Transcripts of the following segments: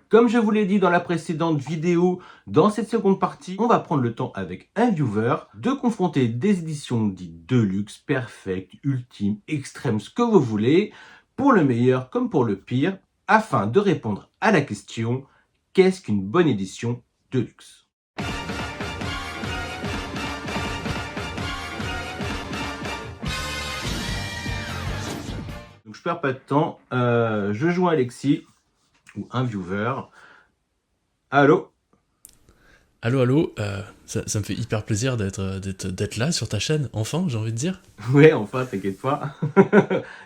Comme je vous l'ai dit dans la précédente vidéo, dans cette seconde partie, on va prendre le temps avec un viewer de confronter des éditions dites Deluxe, Perfect, Ultime, Extrême, ce que vous voulez, pour le meilleur comme pour le pire, afin de répondre à la question « Qu'est-ce qu'une bonne édition Deluxe ?» Donc je perds pas de temps, je joins Alexis, ou un viewer. Allô? Allô, ça me fait hyper plaisir d'être là sur ta chaîne, enfin, j'ai envie de dire. Ouais, enfin, t'inquiète pas.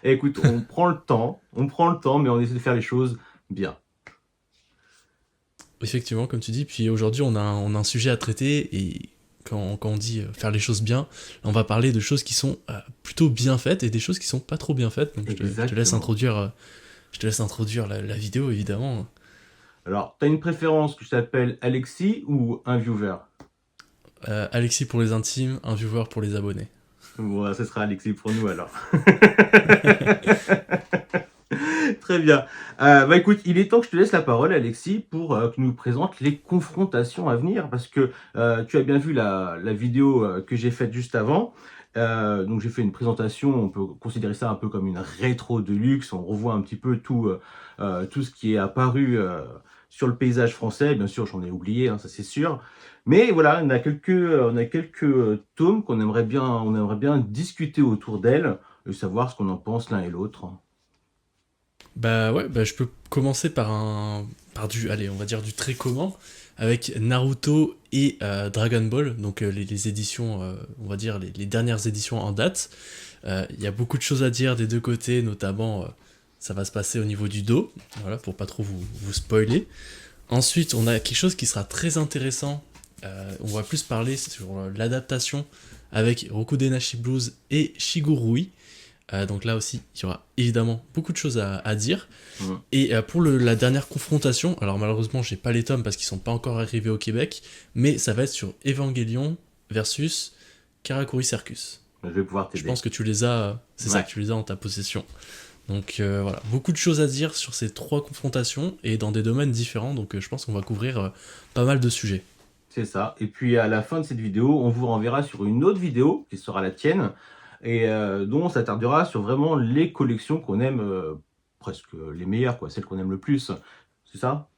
Et écoute, on prend le temps, mais on essaie de faire les choses bien. Effectivement, comme tu dis, puis aujourd'hui on a un sujet à traiter, et quand on dit faire les choses bien, on va parler de choses qui sont plutôt bien faites et des choses qui sont pas trop bien faites, donc je te laisse Exactement. introduire la vidéo, évidemment. Alors, t'as une préférence que je t'appelle Alexis ou un viewer? Alexis pour les intimes, un viewer pour les abonnés. Bon, ce sera Alexis pour nous alors. Très bien. Bah écoute, il est temps que je te laisse la parole, Alexis, pour que tu nous présentes les confrontations à venir, parce que tu as bien vu la vidéo que j'ai faite juste avant. Donc j'ai fait une présentation, on peut considérer ça un peu comme une rétro de luxe, on revoit un petit peu tout ce qui est apparu sur le paysage français. Bien sûr, j'en ai oublié, hein, ça c'est sûr. Mais voilà, on a quelques tomes on aimerait bien discuter autour d'elles, et savoir ce qu'on en pense l'un et l'autre. Bah ouais, bah je peux commencer allez, on va dire du très commun, avec Naruto et Dragon Ball, donc les éditions, on va dire les dernières éditions en date. Il y a beaucoup de choses à dire des deux côtés, notamment ça va se passer au niveau du dos, voilà, pour pas trop vous spoiler. Ensuite, on a quelque chose qui sera très intéressant, on va plus parler sur l'adaptation avec Rokudenashi Blues et Shigurui. Donc là aussi, il y aura évidemment beaucoup de choses à dire. Mm. Et pour la dernière confrontation, alors malheureusement, j'ai pas les tomes parce qu'ils sont pas encore arrivés au Québec, mais ça va être sur Evangelion versus Karakuri Circus. Je vais pouvoir Je t'aider. pense que tu les as, c'est ça, Ouais, que tu les as en ta possession. Donc voilà, beaucoup de choses à dire sur ces trois confrontations et dans des domaines différents, donc je pense qu'on va couvrir pas mal de sujets. c'est ça. Et puis à la fin de cette vidéo, on vous renverra sur une autre vidéo qui sera la tienne et dont on s'attardera sur vraiment les collections qu'on aime, presque les meilleures, quoi, celles qu'on aime le plus. C'est ça?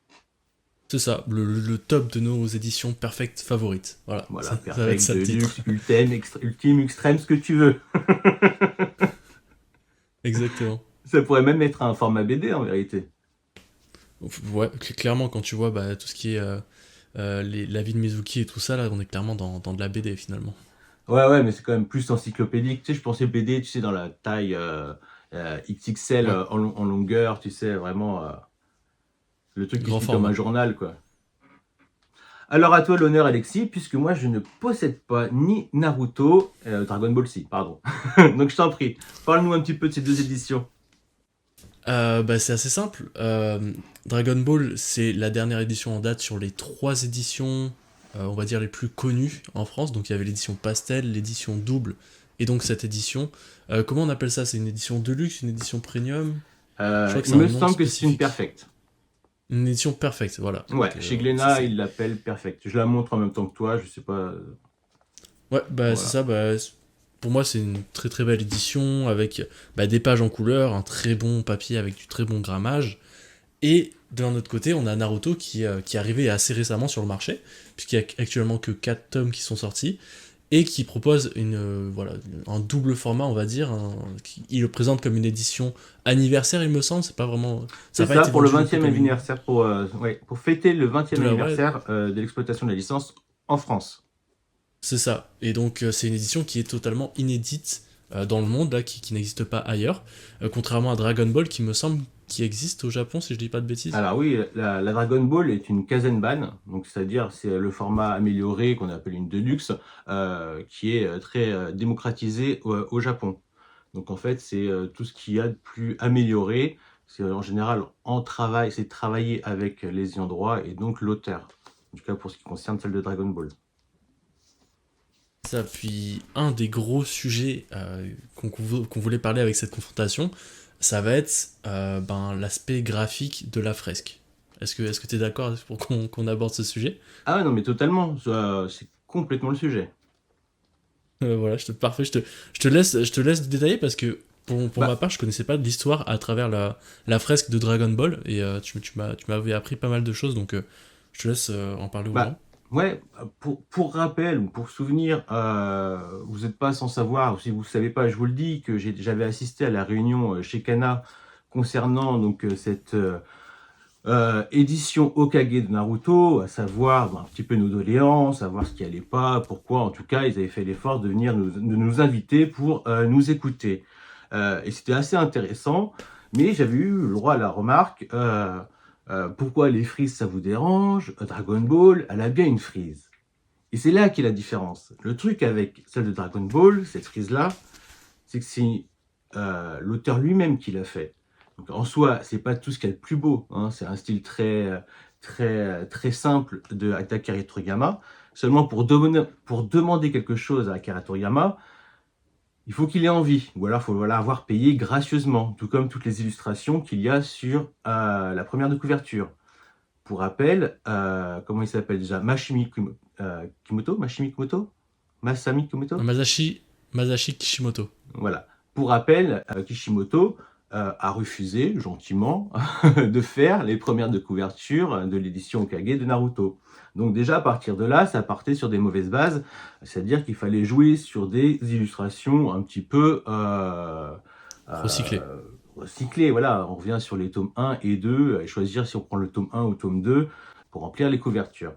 C'est ça, le top de nos éditions perfectes favorites. Voilà, Voilà, ça va être perfect, ça le deluxe, titre. ultime, extrême, ce que tu veux. Exactement. Ça pourrait même être un format BD en vérité. Ouais, clairement, quand tu vois bah, tout ce qui est la vie de Mizuki et tout ça, là, on est clairement dans de la BD finalement. Ouais, ouais, mais c'est quand même plus encyclopédique. Tu sais, je pensais BD, tu sais, dans la taille XXL Ouais, en longueur, tu sais, vraiment le truc qui se grand lit comme un format. journal, quoi. Alors à toi l'honneur, Alexis, puisque moi je ne possède pas ni Naruto, Dragon Ball si, pardon. Donc je t'en prie, parle-nous un petit peu de ces deux éditions. Bah, c'est assez simple. Dragon Ball, c'est la dernière édition en date sur les trois éditions, on va dire, les plus connues en France. Donc il y avait l'édition Pastel, l'édition Double, et donc cette édition. Comment on appelle ça? C'est une édition Deluxe, une édition Premium? Je crois que Il c'est un me nom semble que c'est une spécifique. perfect. Une édition Perfect, voilà. Ouais, Donc chez ça Glénat, c'est. ils l'appellent perfect. Je la montre en même temps que toi, je sais pas. Ouais, bah c'est Voilà. ça. Bah, pour moi, c'est une très très belle édition avec bah, des pages en couleur, un très bon papier avec du très bon grammage. Et d'un autre côté, on a Naruto qui est arrivé assez récemment sur le marché, puisqu'il y a actuellement que 4 tomes qui sont sortis, et qui propose voilà, un double format, on va dire. Il le présente comme une édition anniversaire, il me semble. C'est pas vraiment. Ça C'est n'a pas ça, été pour le vendu du coup 20e comme une. anniversaire, ouais, pour fêter le 20e De la ouais, anniversaire de l'exploitation de la licence en France. c'est ça. Et donc, c'est une édition qui est totalement inédite dans le monde, là, qui n'existe pas ailleurs. Contrairement à Dragon Ball, qui me semble qui existe au Japon, si je dis pas de bêtises. Alors oui, la Dragon Ball est une Kazenban, donc c'est-à-dire c'est le format amélioré qu'on appelle une Deluxe, qui est très démocratisé au Japon. Donc en fait, c'est tout ce qu'il y a de plus amélioré. C'est en général c'est travailler avec les ayants droit et donc l'auteur. En tout cas pour ce qui concerne celle de Dragon Ball. Ça, puis un des gros sujets qu'on voulait parler avec cette confrontation, ça va être ben, l'aspect graphique de la fresque. Est-ce que tu es d'accord pour qu'on aborde ce sujet? Ah ouais, non, mais totalement, c'est complètement le sujet. Voilà, parfait, je te laisse détailler parce que pour ma Bah, part, je connaissais pas l'histoire à travers la fresque de Dragon Ball et tu m'avais appris pas mal de choses, donc je te laisse en parler aux gens. bah, ouais, pour rappel ou pour souvenir, vous n'êtes pas sans savoir, ou si vous ne savez pas, je vous le dis, que j'avais assisté à la réunion chez Kana concernant donc cette édition Hokage de Naruto, à savoir un petit peu nos doléances, savoir ce qui allait pas, pourquoi en tout cas ils avaient fait l'effort de venir de nous inviter pour nous écouter. Et c'était assez intéressant, mais j'avais eu le droit à la remarque, pourquoi les frises ça vous dérange? Dragon Ball, elle a bien une frise. Et c'est là qu'est la différence. Le truc avec celle de Dragon Ball, cette frise-là, c'est que c'est l'auteur lui-même qui l'a fait. Donc, en soi, c'est pas tout ce qu'il y a de plus beau, hein. C'est un style très simple d'Akira Toriyama. Seulement pour demander quelque chose à Akira Toriyama, il faut qu'il ait envie, ou alors il faut voilà, avoir payé gracieusement, tout comme toutes les illustrations qu'il y a sur la première de couverture. Pour rappel, comment il s'appelle déjà? Kimoto? Mashimi Kimoto? Masami Kimoto? Masashi Kishimoto. Voilà. Pour rappel, Kishimoto a refusé gentiment de faire les premières de couverture de l'édition Okage de Naruto. Donc déjà à partir de là, ça partait sur des mauvaises bases, c'est-à-dire qu'il fallait jouer sur des illustrations un petit peu Recyclé. recyclées. Voilà, on revient sur les tomes 1 et 2 et choisir si on prend le tome 1 ou le tome 2 pour remplir les couvertures.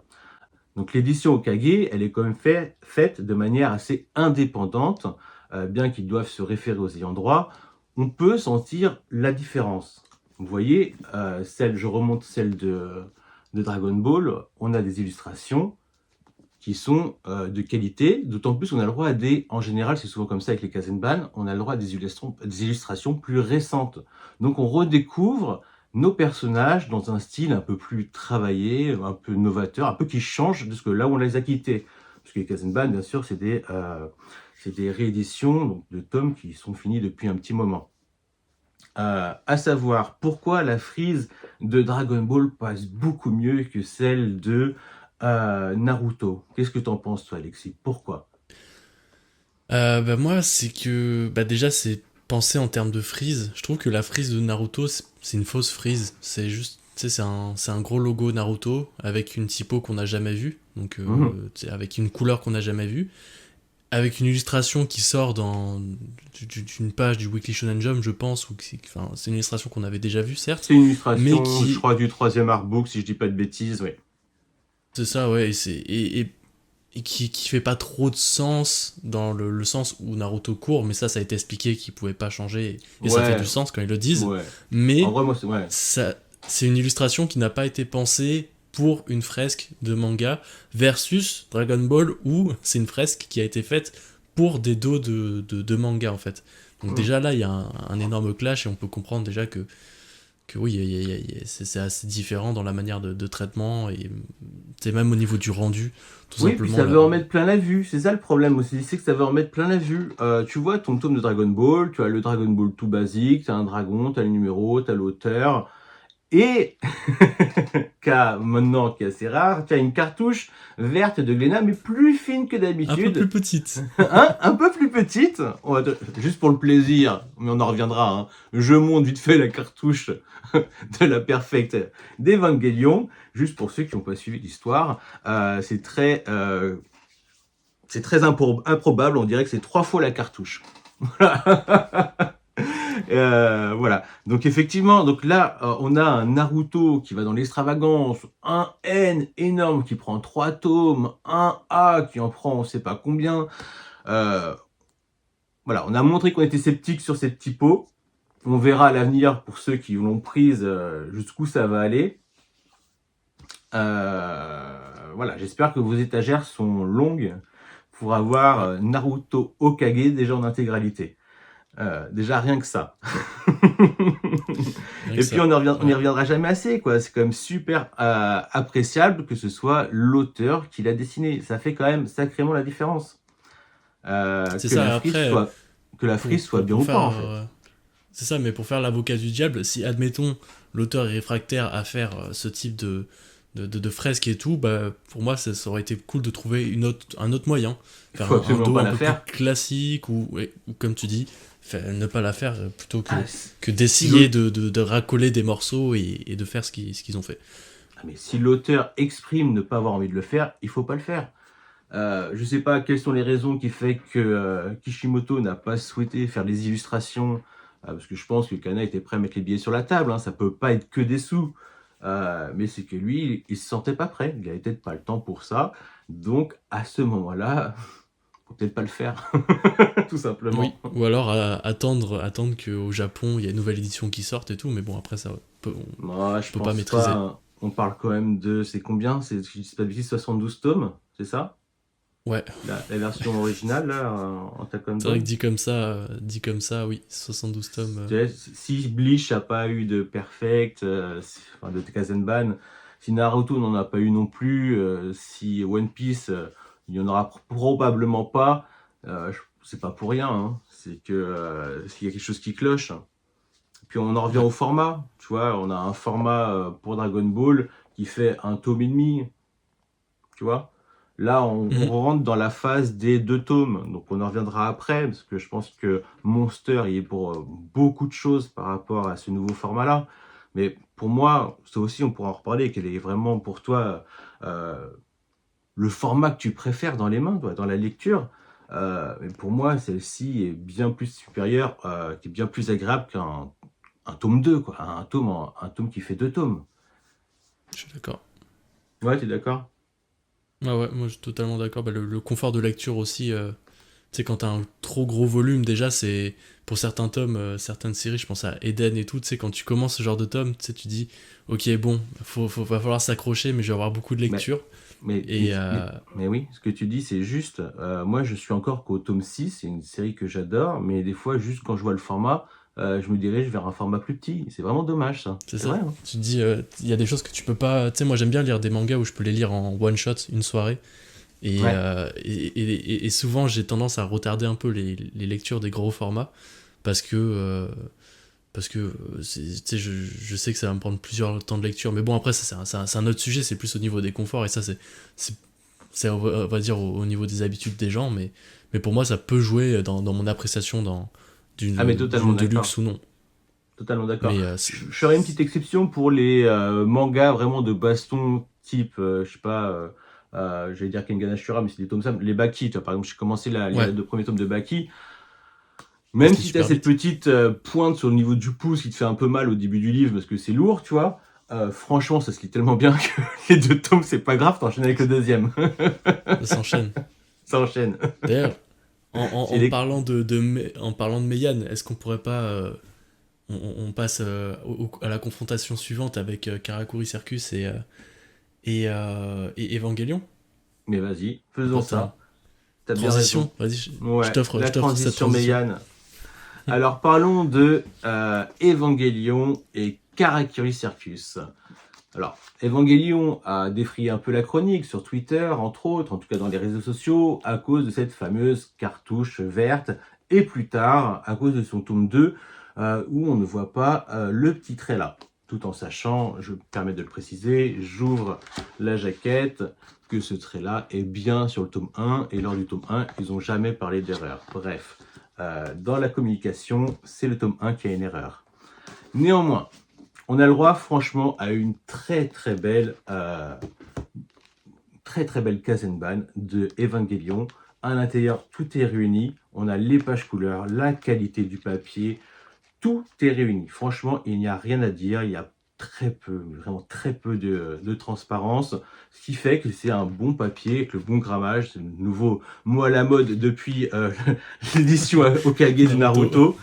Donc l'édition Okage, elle est quand même faite de manière assez indépendante, bien qu'ils doivent se référer aux ayants droit. On peut sentir la différence. Vous voyez, je remonte celle de Dragon Ball, on a des illustrations qui sont de qualité, d'autant plus on a le droit à en général c'est souvent comme ça avec les Kazenban, on a le droit à des illustrations plus récentes. Donc on redécouvre nos personnages dans un style un peu plus travaillé, un peu novateur, un peu qui change de ce que là où on les a quittés. Parce que les Kazenban, bien sûr, c'est des rééditions donc, de tomes qui sont finis depuis un petit moment. À savoir pourquoi la frise de Dragon Ball passe beaucoup mieux que celle de Naruto. Qu'est-ce que t'en penses, toi, Alexis? Pourquoi? Bah moi, c'est que bah déjà c'est penser en termes de frise. Je trouve que la frise de Naruto c'est une fausse frise. C'est juste, tu sais, c'est un gros logo Naruto avec une typo qu'on n'a jamais vue, donc Mhm. tu sais, avec une couleur qu'on n'a jamais vue, avec une illustration qui sort d'une page du Weekly Shonen Jump, je pense, ou enfin c'est une illustration qu'on avait déjà vue certes, C'est une mais illustration, je qui crois, du troisième artbook, si je dis pas de bêtises, oui. c'est ça ouais, et qui fait pas trop de sens dans le sens où Naruto court, mais ça a été expliqué qu'il pouvait pas changer, et ça fait du Ouais, sens quand ils le disent, ouais. En mais vrai, moi, c'est... Ouais. ça, c'est une illustration qui n'a pas été pensée pour une fresque de manga, versus Dragon Ball, où c'est une fresque qui a été faite pour des dos de manga, en fait. Donc Mhm. déjà là, il y a un énorme clash, et on peut comprendre déjà que oui, c'est assez différent dans la manière de traitement, et c'est même au niveau du rendu, tout Oui, puis simplement. ça Là, veut en mettre plein la vue, c'est ça le problème aussi, c'est que ça veut en mettre plein la vue. Tu vois ton tome de Dragon Ball, tu as le Dragon Ball tout basique, tu as un dragon, tu as le numéro, tu as l'auteur, et maintenant qui est assez rare, tu as une cartouche verte de Glénat, mais plus fine que un peu plus d'habitude, petite. hein, un peu plus petite, juste pour le plaisir, mais on en reviendra, hein. Je monte vite fait la cartouche de la Perfect d'Evangelion, juste pour ceux qui n'ont pas suivi l'histoire. C'est très improbable, on dirait que c'est 3 fois la cartouche. Voilà. Donc effectivement, donc là, on a un Naruto qui va dans l'extravagance, un N énorme qui prend 3 tomes, un A qui en prend on sait pas combien. Euh, voilà, on a montré qu'on était sceptique sur cette typo. On verra à l'avenir pour ceux qui l'ont prise jusqu'où ça va aller. Voilà, j'espère que vos étagères sont longues pour avoir Ouais, Naruto Hokage déjà en intégralité. Déjà rien que ça. rien que Et puis ça. on y Ouais. reviendra jamais assez, quoi. C'est quand même super appréciable que ce soit l'auteur qui l'a dessiné. Ça fait quand même sacrément la différence. C'est Que la ça, frise après, soit que la frise soit bien pour ou pas faire en fait. C'est ça, mais pour faire l'avocat du diable, si, admettons, l'auteur est réfractaire à faire ce type de fresque et tout, bah, pour moi, ça aurait été cool de trouver un autre moyen. Il Faire faut un absolument dos pas un la peu plus faire. classique, ou comme tu dis, ne pas la faire plutôt Ah, que si d'essayer de racoler des morceaux et de faire ce qu'ils ont fait. ah, mais si l'auteur exprime ne pas avoir envie de le faire, il faut pas le faire. Je sais pas quelles sont les raisons qui fait que Kishimoto n'a pas souhaité faire des illustrations, parce que je pense que Kana était prêt à mettre les billets sur la table, hein, ça peut pas être que des sous. Mais c'est que lui, il se sentait pas prêt, il avait peut-être pas le temps pour ça. Donc à ce moment-là, faut peut-être pas le faire, tout Oui, simplement. ou alors attendre qu'au Japon, il y a une nouvelle édition qui sorte et tout, mais bon, après, on Moi, je peut pas pense maîtriser. pas, hein. On parle quand même de, c'est combien? C'est, je dis pas de bêtises, 72 tomes, c'est ça? Ouais, La version originale, là, en c'est vrai que Taekwondo. dit comme ça, oui, 72 tomes. Tu sais, si Bleach n'a pas eu de Perfect, enfin de Kazenban, si Naruto n'en a pas eu non plus, si One Piece, il n'y en aura probablement pas, c'est pas pour rien, hein. C'est que s'il y a quelque chose qui cloche. Puis on en revient Ouais. au format, tu vois, on a un format pour Dragon Ball qui fait un tome et demi, tu vois. Là, on Mhm. rentre dans la phase des 2 tomes, donc on en reviendra après, parce que je pense que Monster y est pour beaucoup de choses par rapport à ce nouveau format-là. Mais pour moi, ça aussi, on pourra en reparler, quel est vraiment pour toi euh, le format que tu préfères dans les mains, toi, dans la lecture. Mais pour moi, celle-ci est bien plus supérieure, qui est bien plus agréable qu'un tome 2, quoi. Un tome qui fait 2 tomes. Je suis d'accord. Ouais, tu es d'accord? Ah ouais, moi je suis totalement d'accord. Bah, le confort de lecture aussi, tu sais, quand t'as un trop gros volume, déjà, c'est. Pour certains tomes, certaines séries, je pense à Eden et tout, tu sais, quand tu commences ce genre de tome, tu sais, tu dis, ok, bon, va falloir s'accrocher, mais je vais avoir beaucoup de Mais lecture. Mais, mais, Et mais, mais oui, ce que tu dis, c'est juste. Moi, je suis encore qu'au tome 6, c'est une série que j'adore, mais des fois, juste quand je vois le format, je me dirige vers un format plus petit. C'est vraiment dommage, ça. c'est C'est vrai, ça. hein. Tu te dis, il y a des choses que tu peux pas. Tu sais, moi j'aime bien lire des mangas où je peux les lire en one shot, une soirée. Ouais. Et souvent, j'ai tendance à retarder un peu les lectures des gros formats parce que, tu sais, je sais que ça va me prendre plusieurs temps de lecture. Mais bon, après, ça, c'est un autre sujet, c'est plus au niveau des conforts. Et ça, c'est, on va dire, au niveau des habitudes des gens. Mais pour moi, ça peut jouer dans mon appréciation Ah, mais totalement d'une de d'accord. luxe ou non. Totalement d'accord. Mais Je ferai une petite exception pour les mangas vraiment de baston type, je sais pas, j'allais dire Kengan Ashura, mais c'est des tomes simples. Les Baki, tu vois, par exemple, j'ai commencé à lire ouais, les 2 premiers tomes de Baki. ça Même se lit si tu as super cette vite. petite pointe sur le niveau du pouce qui te fait un peu mal au début du livre parce que c'est lourd, tu vois, franchement, ça se lit tellement bien que les 2 tomes, c'est pas grave, t'enchaînes avec le deuxième. Ça s'enchaîne. Ça enchaîne. D'ailleurs, C'est en les... parlant en parlant de Meian, est-ce qu'on pourrait pas. On passe à la confrontation suivante avec Karakuri Circus et Evangelion. Mais vas-y, faisons Important. ça. T'as bien raison. Transition, vas-y, Ouais, je la t'offre cette transition transition. Meian. Alors parlons de Evangelion et Karakuri Circus. Alors, Evangelion a défrayé un peu la chronique sur Twitter, entre autres, en tout cas dans les réseaux sociaux, à cause de cette fameuse cartouche verte, et plus tard, à cause de son tome 2, où on ne voit pas le petit trait là. Tout en sachant, je me permets de le préciser, j'ouvre la jaquette, que ce trait-là est bien sur le tome 1, et lors du tome 1, ils n'ont jamais parlé d'erreur. Bref, dans la communication, c'est le tome 1 qui a une erreur. Néanmoins, on a le droit franchement à une très très belle Kazenban de Evangelion. À l'intérieur, tout est réuni. On a les pages couleurs, la qualité du papier, tout est réuni. Franchement, il n'y a rien à dire. Il y a très peu, vraiment très peu de transparence, ce qui fait que c'est un bon papier avec le bon grammage. C'est le nouveau mot à la mode depuis l'édition Okage de Naruto.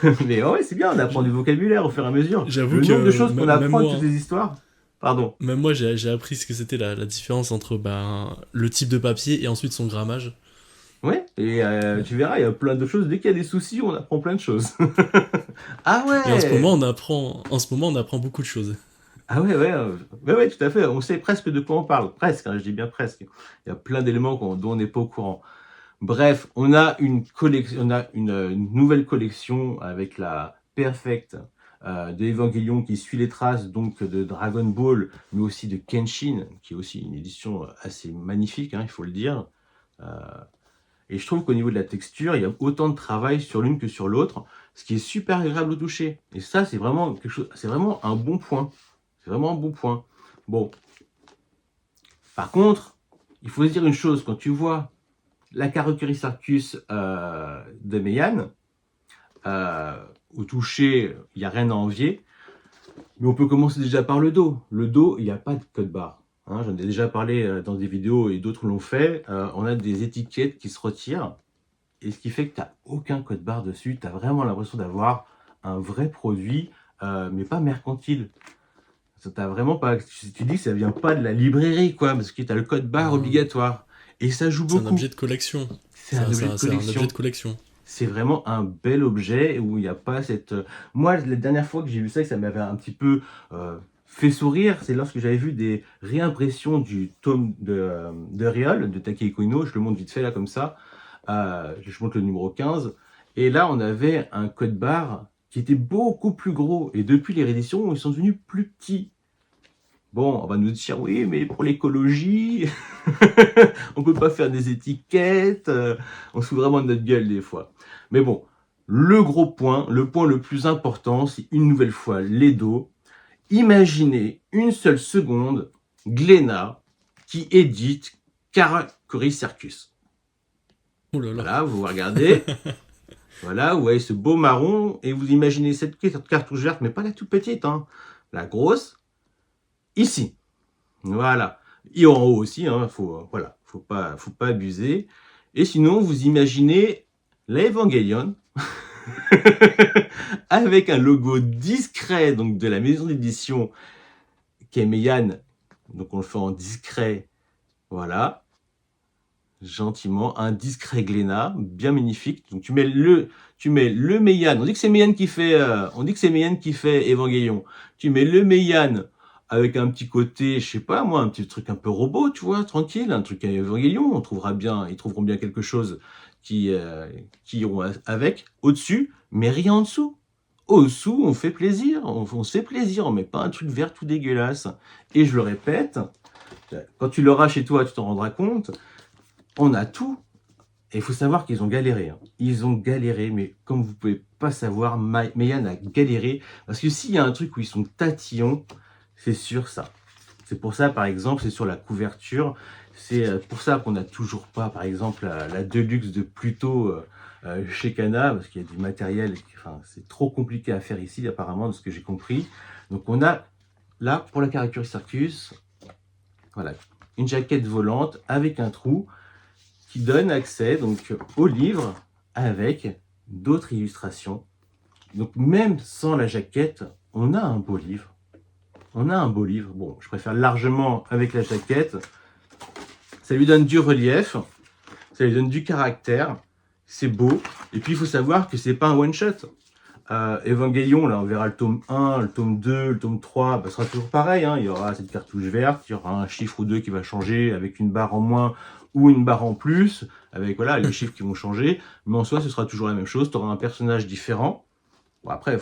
Naruto. Mais ouais, c'est bien, on apprend du vocabulaire au fur et à mesure. J'avoue Le nombre de que choses qu'on apprend avec toutes ces histoires. Pardon. même moi j'ai appris ce que c'était la différence entre ben, le type de papier et ensuite son grammage. Ouais, et tu verras, il y a plein de choses. Dès qu'il y a des soucis, on apprend plein de choses. Ah Et en ce ouais! moment on apprend beaucoup de choses. Ah ouais, ouais, ouais, ouais, tout à fait. On sait presque de quoi on parle. Presque, hein, je dis bien presque. Il y a plein d'éléments dont on n'est pas au courant. Bref, on a une collection, on a une nouvelle collection avec la perfect de Evangelion qui suit les traces donc de Dragon Ball, mais aussi de Kenshin, qui est aussi une édition assez magnifique, hein, il faut le dire. Et je trouve qu'au niveau de la texture, il y a autant de travail sur l'une que sur l'autre, ce qui est super agréable au toucher. Et ça, c'est vraiment quelque chose, c'est vraiment un bon point. C'est vraiment un bon point. Bon. Par contre, il faut se dire une chose, quand tu vois la Karakuri Circus de Meian, au toucher, il n'y a rien à envier. Mais on peut commencer déjà par le dos. Le dos, il n'y a pas de code barre. Hein, j'en ai déjà parlé dans des vidéos et d'autres l'ont fait. On a des étiquettes qui se retirent. Et ce qui fait que tu n'as aucun code barre dessus. Tu as vraiment l'impression d'avoir un vrai produit, mais pas mercantile. Ça t'a vraiment pas. Tu dis que ça vient pas de la librairie, quoi, parce que tu as le code barre obligatoire. Et ça joue C'est un beaucoup. objet de collection. C'est un objet de C'est un objet collection. de collection. C'est vraiment un bel objet où il n'y a pas cette... Moi, la dernière fois que j'ai vu ça, ça m'avait un petit peu fait sourire, c'est lorsque j'avais vu des réimpressions du tome de Riol, de Takehiko Ino, je le montre vite fait là comme ça, je montre le numéro 15, et là on avait un code barre qui était beaucoup plus gros, et depuis les rééditions, ils sont devenus plus petits. Bon, on va nous dire, oui, mais pour l'écologie, on peut pas faire des étiquettes, on se fout vraiment de notre gueule des fois. Mais bon, le gros point, le point le plus important, c'est une nouvelle fois les dos. Imaginez une seule seconde Glénat qui édite Karakuri Circus. Oh là là. Voilà, vous regardez, voilà, vous voyez ce beau marron, et vous imaginez cette cartouche verte, mais pas la toute petite, hein, la grosse, ici. Voilà. Et en haut aussi, hein, voilà, faut pas abuser. Et sinon, vous imaginez l'Evangelion avec un logo discret donc de la maison d'édition qui est Meian. Donc on le fait en discret, voilà, gentiment, un discret Glénat, bien magnifique. Donc tu mets le Meian. On dit que c'est Meian qui fait, Evangelion. Tu mets le Meian avec un petit côté, je sais pas moi, un petit truc un peu robot, tu vois, tranquille, un truc à Evangelion. Ils trouveront bien quelque chose qui iront avec au-dessus, mais rien en dessous. Au-dessous, on fait plaisir, on se fait plaisir, on met pas un truc vert tout dégueulasse. Et je le répète, quand tu l'auras chez toi, tu t'en rendras compte, on a tout. Et il faut savoir qu'ils ont galéré. Hein. Ils ont galéré, mais comme vous pouvez pas savoir, Meian a galéré. Parce que s'il y a un truc où ils sont tatillons, c'est sur ça. C'est pour ça, par exemple, c'est sur la couverture. C'est pour ça qu'on n'a toujours pas, par exemple, la Deluxe de Pluto chez Kana, parce qu'il y a du matériel, enfin, c'est trop compliqué à faire ici, apparemment, de ce que j'ai compris. Donc on a, là, pour la Karakuri Circus, voilà, une jaquette volante avec un trou qui donne accès donc au livre avec d'autres illustrations. Donc même sans la jaquette, on a un beau livre. On a un beau livre. Bon, je préfère largement avec la jaquette. Ça lui donne du relief, ça lui donne du caractère. C'est beau. Et puis il faut savoir que c'est pas un one shot. Evangelion, là on verra le tome 1, le tome 2, le tome 3, bah, ce sera toujours pareil, hein. Il y aura cette cartouche verte, il y aura un chiffre ou deux qui va changer avec une barre en moins ou une barre en plus, avec voilà les chiffres qui vont changer, mais en soi ce sera toujours la même chose, tu auras un personnage différent. Bon, après,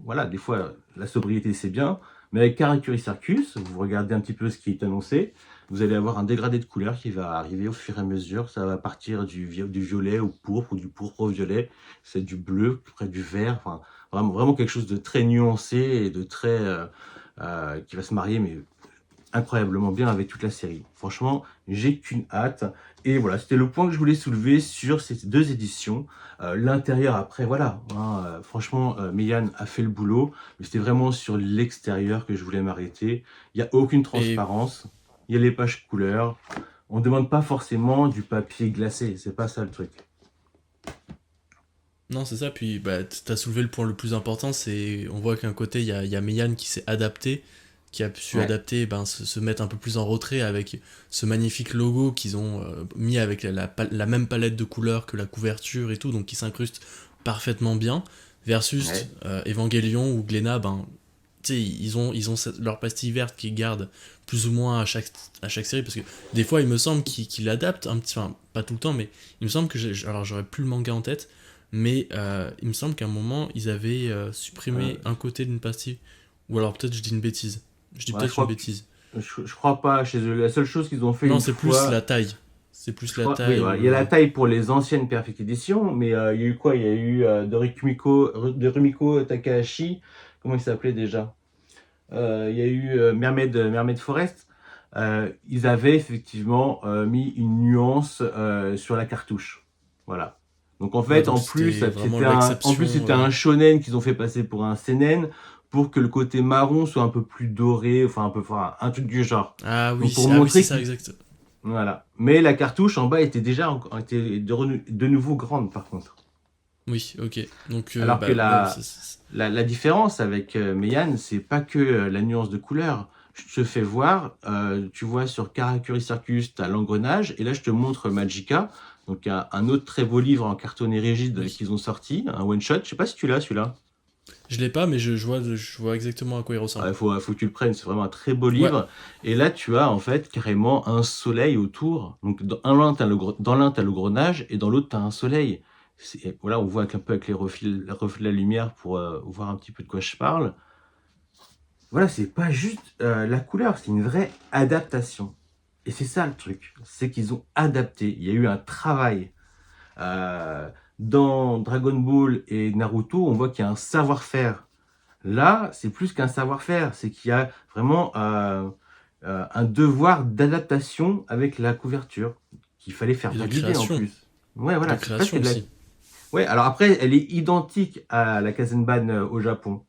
voilà, des fois la sobriété c'est bien, mais avec Karakuri Circus, vous regardez un petit peu ce qui est annoncé, vous allez avoir un dégradé de couleur qui va arriver au fur et à mesure, ça va partir du violet au pourpre, ou du pourpre au violet, c'est du bleu, près du vert, enfin vraiment quelque chose de très nuancé et de très qui va se marier mais incroyablement bien avec toute la série. Franchement, j'ai qu'une hâte. Et voilà, c'était le point que je voulais soulever sur ces deux éditions. L'intérieur, après, voilà. Hein, franchement, Meian a fait le boulot. Mais c'était vraiment sur l'extérieur que je voulais m'arrêter. Il n'y a aucune transparence. Il y a les pages couleurs. On ne demande pas forcément du papier glacé. C'est pas ça le truc. Non, c'est ça, puis bah, t'as soulevé le point le plus important, c'est on voit qu'un côté, il y a Meian qui s'est adapté, qui a su adapter, ben, se mettre un peu plus en retrait avec ce magnifique logo qu'ils ont mis avec la même palette de couleurs que la couverture et tout, donc qui s'incruste parfaitement bien, versus Evangelion ou Glénat, ben, tu sais, ils ont leur pastille verte qu'ils gardent plus ou moins à chaque série, parce que des fois, il me semble qu'ils l'adaptent un petit, enfin, pas tout le temps, mais il me semble que alors j'aurais plus le manga en tête, mais il me semble qu'à un moment, ils avaient supprimé Euh, un côté d'une partie. Ou alors peut-être je dis une bêtise. Je dis ouais, je peut-être une crois, bêtise. je crois pas chez eux. La seule chose qu'ils ont fait Non, une c'est plus la fois, taille. C'est plus je la crois, oui, taille voilà, ou il y a la le... taille pour les anciennes Perfect Edition, mais il y a eu quoi? Il y a eu de Rumiko Takahashi, comment il s'appelait déjà? Il y a eu Mermaid Forest. Ils avaient effectivement mis une nuance sur la cartouche. Voilà. Donc en Ouais, fait, donc c'était vraiment en plus l'exception. c'était un shonen qu'ils ont fait passer pour un seinen pour que le côté marron soit un peu plus doré, enfin un truc du genre. Ah Donc oui, pour c'est montrer ça, qu'il exact. voilà. Mais la cartouche en bas était déjà était de nouveau grande par contre. Oui, ok. Donc, Alors que bah ouais, la différence avec Meian, c'est pas que la nuance de couleur. Je te fais voir, tu vois sur Karakuri Circus, tu as l'engrenage, et là je te montre Magica, donc un autre très beau livre en cartonné rigide oui. qu'ils ont sorti, un one-shot. Je sais pas si tu l'as celui-là. Je l'ai pas, mais je vois exactement à quoi il ressemble. Faut que tu le prennes, c'est vraiment un très beau Ouais, livre. Et là tu as en fait carrément un soleil autour. Donc dans l'un, tu as dans l'un, tu as l'engrenage, et dans l'autre, tu as un soleil. Voilà, on voit un peu avec les reflets de la lumière pour voir un petit peu de quoi je parle. Voilà, c'est pas juste la couleur, c'est une vraie adaptation. Et c'est ça le truc, c'est qu'ils ont adapté. Il y a eu un travail. Euh, dans Dragon Ball et Naruto, on voit qu'il y a un savoir-faire. Là, c'est plus qu'un savoir-faire, c'est qu'il y a vraiment un devoir d'adaptation avec la couverture qu'il fallait faire et de valider en création. plus. Ouais, De voilà, c'est presque création de la. aussi. Ouais, alors après, elle est identique à la Kazenban au Japon.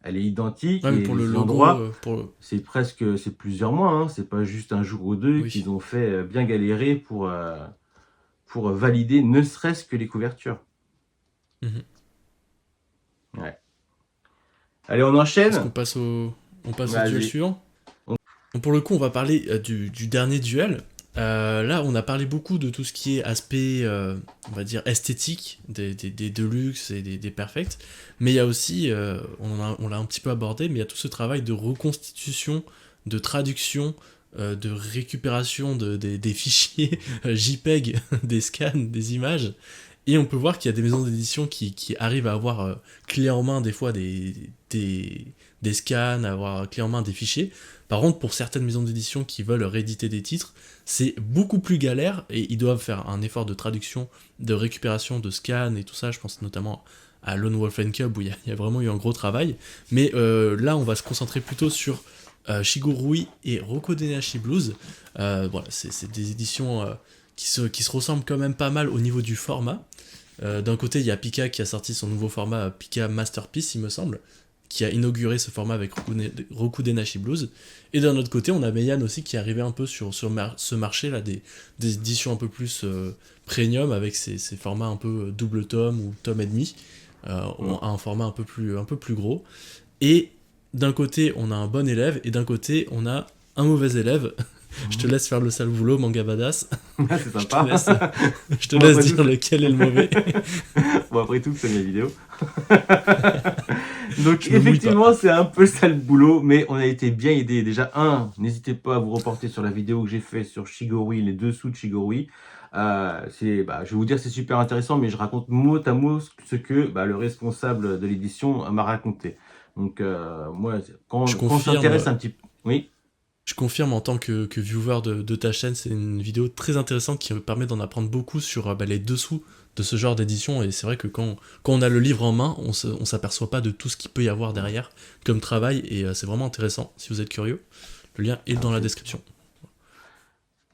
Elle est identique Ouais, mais et pour le les logo, endroits, pour le... c'est plusieurs mois, hein. C'est pas juste un jour ou deux Oui. qu'ils ont fait bien galérer pour valider ne serait-ce que les couvertures. Mhm. Ouais. Allez, on Est-ce enchaîne? qu'on passe on passe au duel Vas-y. suivant? Donc pour le coup, on va parler du dernier duel. Là, on a parlé beaucoup de tout ce qui est aspect, on va dire, esthétique des Deluxe et des Perfect. Mais il y a aussi, on l'a un petit peu abordé, mais il y a tout ce travail de reconstitution, de traduction, de récupération des fichiers JPEG, des scans, des images. Et on peut voir qu'il y a des maisons d'édition qui arrivent à avoir clé en main des fois des scans, à avoir clé en main des fichiers. Par contre, pour certaines maisons d'édition qui veulent rééditer des titres, c'est beaucoup plus galère et ils doivent faire un effort de traduction, de récupération, de scan et tout ça. Je pense notamment à Lone Wolf and Cub où il y a vraiment eu un gros travail. Mais là, on va se concentrer plutôt sur Shigurui et Rokodenashi Blues. Voilà, c'est des éditions qui se ressemblent quand même pas mal au niveau du format. D'un côté, il y a Pika qui a sorti son nouveau format Pika Masterpiece, il me semble, qui a inauguré ce format avec Rokudenashi Blues. Et d'un autre côté, on a Meian aussi qui est arrivé un peu sur ce marché-là, des éditions un peu plus premium, avec ces formats un peu double tome ou tome et demi, Mm. un format un peu plus gros. Et d'un côté, on a un bon élève, et d'un côté, on a un mauvais élève. Je te laisse faire le sale boulot, manga badass. C'est Je te sympa. laisse, je te Bon, laisse après tout, dire lequel est le mauvais. bon, après tout, c'est mes vidéos. Donc, Je me mouille pas. effectivement, c'est un peu ça le boulot, mais on a été bien aidés. Déjà, n'hésitez pas à vous reporter sur la vidéo que j'ai fait sur Shigori, les dessous de Shigori. Je vais vous dire, c'est super intéressant, mais je raconte mot à mot ce que le responsable de l'édition m'a raconté. Donc, moi, Je quand on s'intéresse confirme, un petit peu. Oui, je confirme en tant que viewer de ta chaîne, c'est une vidéo très intéressante qui me permet d'en apprendre beaucoup sur les dessous de ce genre d'édition. Et c'est vrai que quand on a le livre en main, on s'aperçoit pas de tout ce qu'il peut y avoir derrière comme travail. Et c'est vraiment intéressant si vous êtes curieux. Le lien est non, dans la description.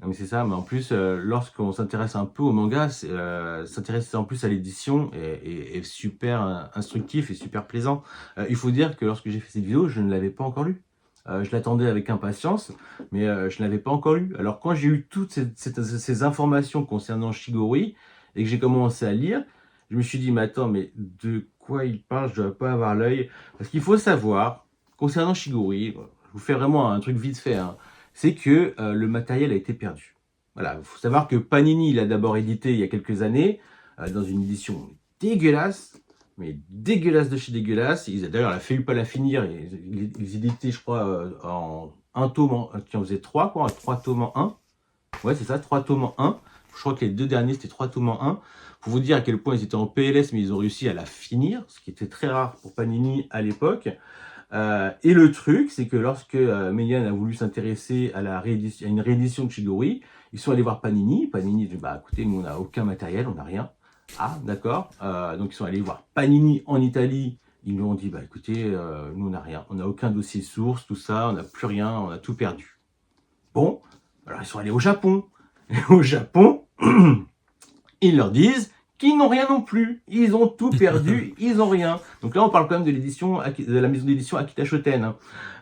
non, mais c'est ça, mais en plus, lorsqu'on s'intéresse un peu au manga, s'intéresser en plus à l'édition est super instructif et super plaisant. Il faut dire que lorsque j'ai fait cette vidéo, je ne l'avais pas encore lu. Je l'attendais avec impatience, mais je ne l'avais pas encore lu. Alors quand j'ai eu toutes ces informations concernant Shigori et que j'ai commencé à lire, je me suis dit, mais attends, mais de quoi il parle? Je dois pas avoir l'œil. Parce qu'il faut savoir, concernant Shigori, je vous fais vraiment un truc vite fait, hein, c'est que le matériel a été perdu. Voilà, il faut savoir que Panini l'a d'abord édité il y a quelques années, dans une édition dégueulasse, mais dégueulasse de chez dégueulasse. D'ailleurs, elle a failli pas la finir. Ils éditaient, je crois, en un tome, qui en faisait trois, quoi, trois tomes en un. Ouais, c'est ça, trois tomes en un. je crois que les 2 derniers, c'était 3 tomes en 1. Pour vous dire à quel point ils étaient en PLS, mais ils ont réussi à la finir, ce qui était très rare pour Panini à l'époque. Et le truc, c'est que lorsque Meian a voulu s'intéresser à une réédition de Chigurui, ils sont allés voir Panini. Panini dit, bah écoutez, nous on n'a aucun matériel, on n'a rien. Ah, d'accord. Donc ils sont allés voir Panini en Italie. Ils nous ont dit, bah écoutez, nous on n'a rien, on n'a aucun dossier source, tout ça, on n'a plus rien, on a tout perdu. Bon, alors ils sont allés au Japon. Et au Japon, ils leur disent qu'ils n'ont rien non plus. Ils ont tout perdu, ils n'ont rien. Donc là, on parle quand même de la maison d'édition Akita Shoten.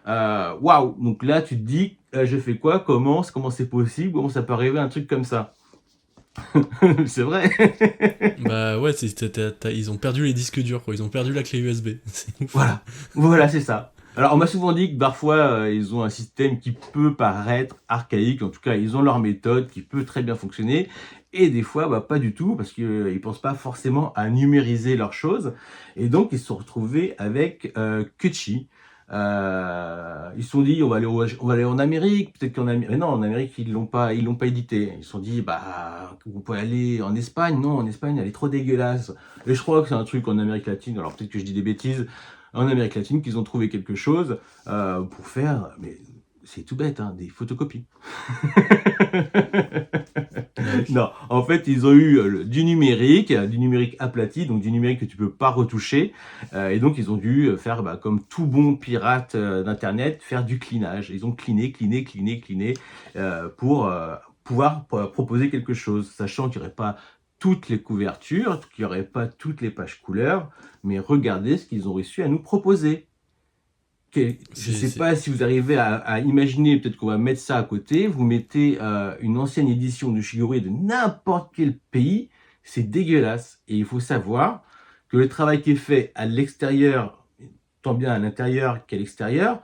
Waouh. Donc là, tu te dis, je fais quoi, comment c'est possible, comment ça peut arriver un truc comme ça. C'est vrai. Bah ouais, ils ont perdu les disques durs, quoi. Ils ont perdu la clé USB. C'est ouf. Voilà, c'est ça. Alors, on m'a souvent dit que parfois, ils ont un système qui peut paraître archaïque. En tout cas, ils ont leur méthode qui peut très bien fonctionner. Et des fois, bah, pas du tout, parce qu'ils ne pensent pas forcément à numériser leurs choses. Et donc, ils se sont retrouvés avec Kuchi. Ils se sont dit, on va aller en Amérique. Peut-être qu'en Amérique, mais non, en Amérique, ils l'ont pas édité. Ils se sont dit, bah, vous pouvez aller en Espagne. Non, en Espagne, elle est trop dégueulasse. Et je crois que c'est un truc en Amérique latine. Alors, peut-être que je dis des bêtises. En Amérique latine, qu'ils ont trouvé quelque chose pour faire, mais c'est tout bête, hein, des photocopies. Non, en fait, ils ont eu du numérique aplati, donc du numérique que tu peux pas retoucher, et donc ils ont dû faire, bah, comme tout bon pirate d'internet, faire du cleanage. Ils ont cliné pour pouvoir proposer quelque chose, sachant qu'il n'y aurait pas toutes les couvertures, qu'il n'y aurait pas toutes les pages couleurs, mais regardez ce qu'ils ont réussi à nous proposer. Je ne sais pas si vous arrivez à imaginer, peut-être qu'on va mettre ça à côté, vous mettez une ancienne édition de Shigurui de n'importe quel pays, c'est dégueulasse. Et il faut savoir que le travail qui est fait à l'extérieur, tant bien à l'intérieur qu'à l'extérieur,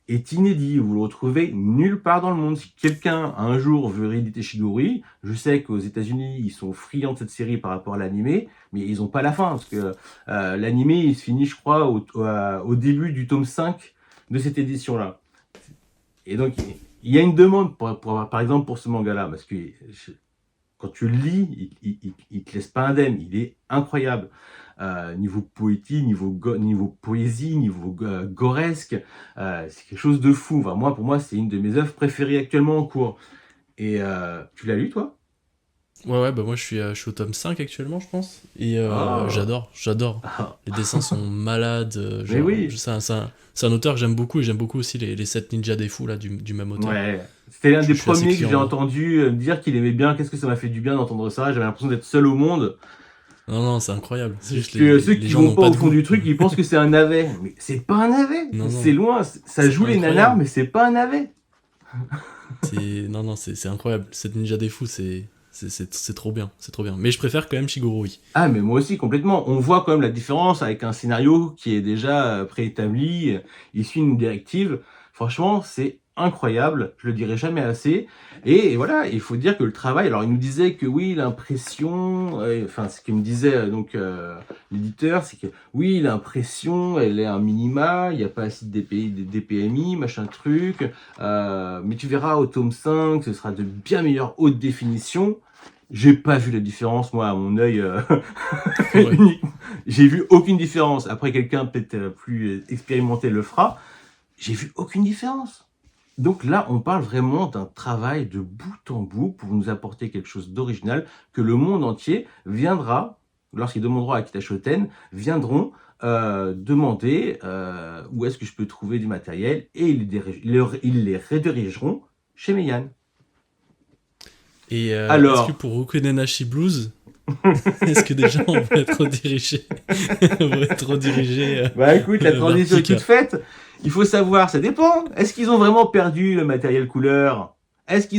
est inédit. Vous le retrouvez nulle part dans le monde. Si quelqu'un un jour veut rééditer Shigurui, je sais qu'aux États-Unis ils sont friands de cette série par rapport à l'animé, mais ils n'ont pas la fin parce que l'animé il se finit, je crois, au début du tome 5 de cette édition-là. Et donc il y a une demande par exemple pour ce manga-là, parce que quand tu le lis, il te laisse pas indemne. Il est incroyable. Niveau poétique, niveau poésie, niveau goresque, c'est quelque chose de fou. Enfin, pour moi, c'est une de mes œuvres préférées actuellement en cours. Et tu l'as lu, toi? Ouais, bah moi je suis au tome 5 actuellement, je pense. Et Ah. j'adore. Ah. Les dessins sont malades. Mais oui. C'est un auteur que j'aime beaucoup, et j'aime beaucoup aussi les 7 ninjas des fous là, du même auteur. Ouais. C'était l'un des Je suis assez premiers que j'ai client. entendu me dire qu'il aimait bien. Qu'est-ce que ça m'a fait du bien d'entendre ça. J'avais l'impression d'être seul au monde. Non, c'est incroyable. C'est Parce juste que ceux les qui gens vont n'ont pas pas au de fond goût. du truc, ils pensent que c'est un navet. Mais c'est pas un navet. Non, C'est loin. Ça c'est joue les incroyable. nanars, mais c'est pas un navet. C'est incroyable. Cette ninja des fous, c'est trop bien. C'est trop bien. Mais je préfère quand même Shigurui. Ah, mais moi aussi, complètement. On voit quand même la différence avec un scénario qui est déjà préétabli, il suit une directive. Franchement, c'est incroyable, je le dirai jamais assez. Et voilà, il faut dire que le travail, alors il nous disait que oui, l'impression, enfin ce qu'il me disait l'éditeur, c'est que oui, l'impression, elle est un minima, il n'y a pas assez de DPMI, machin truc, mais tu verras au tome 5, ce sera de bien meilleure haute définition. J'ai pas vu la différence, moi, à mon œil. Ouais. J'ai vu aucune différence. Après, quelqu'un peut-être plus expérimenté le fera. J'ai vu aucune différence. Donc là, on parle vraiment d'un travail de bout en bout pour nous apporter quelque chose d'original que le monde entier viendra, lorsqu'ils demanderont à Akita Shoten, viendront demander où est-ce que je peux trouver du matériel et ils les redirigeront chez Meian. Et est-ce que Alors, pour Rukunenashi Blues, est-ce que déjà on va être redirigé on va être redirigé bah écoute, la vers transition est Pika. toute faite. Il faut savoir, ça dépend. Est-ce qu'ils ont vraiment perdu le matériel couleur? Est-ce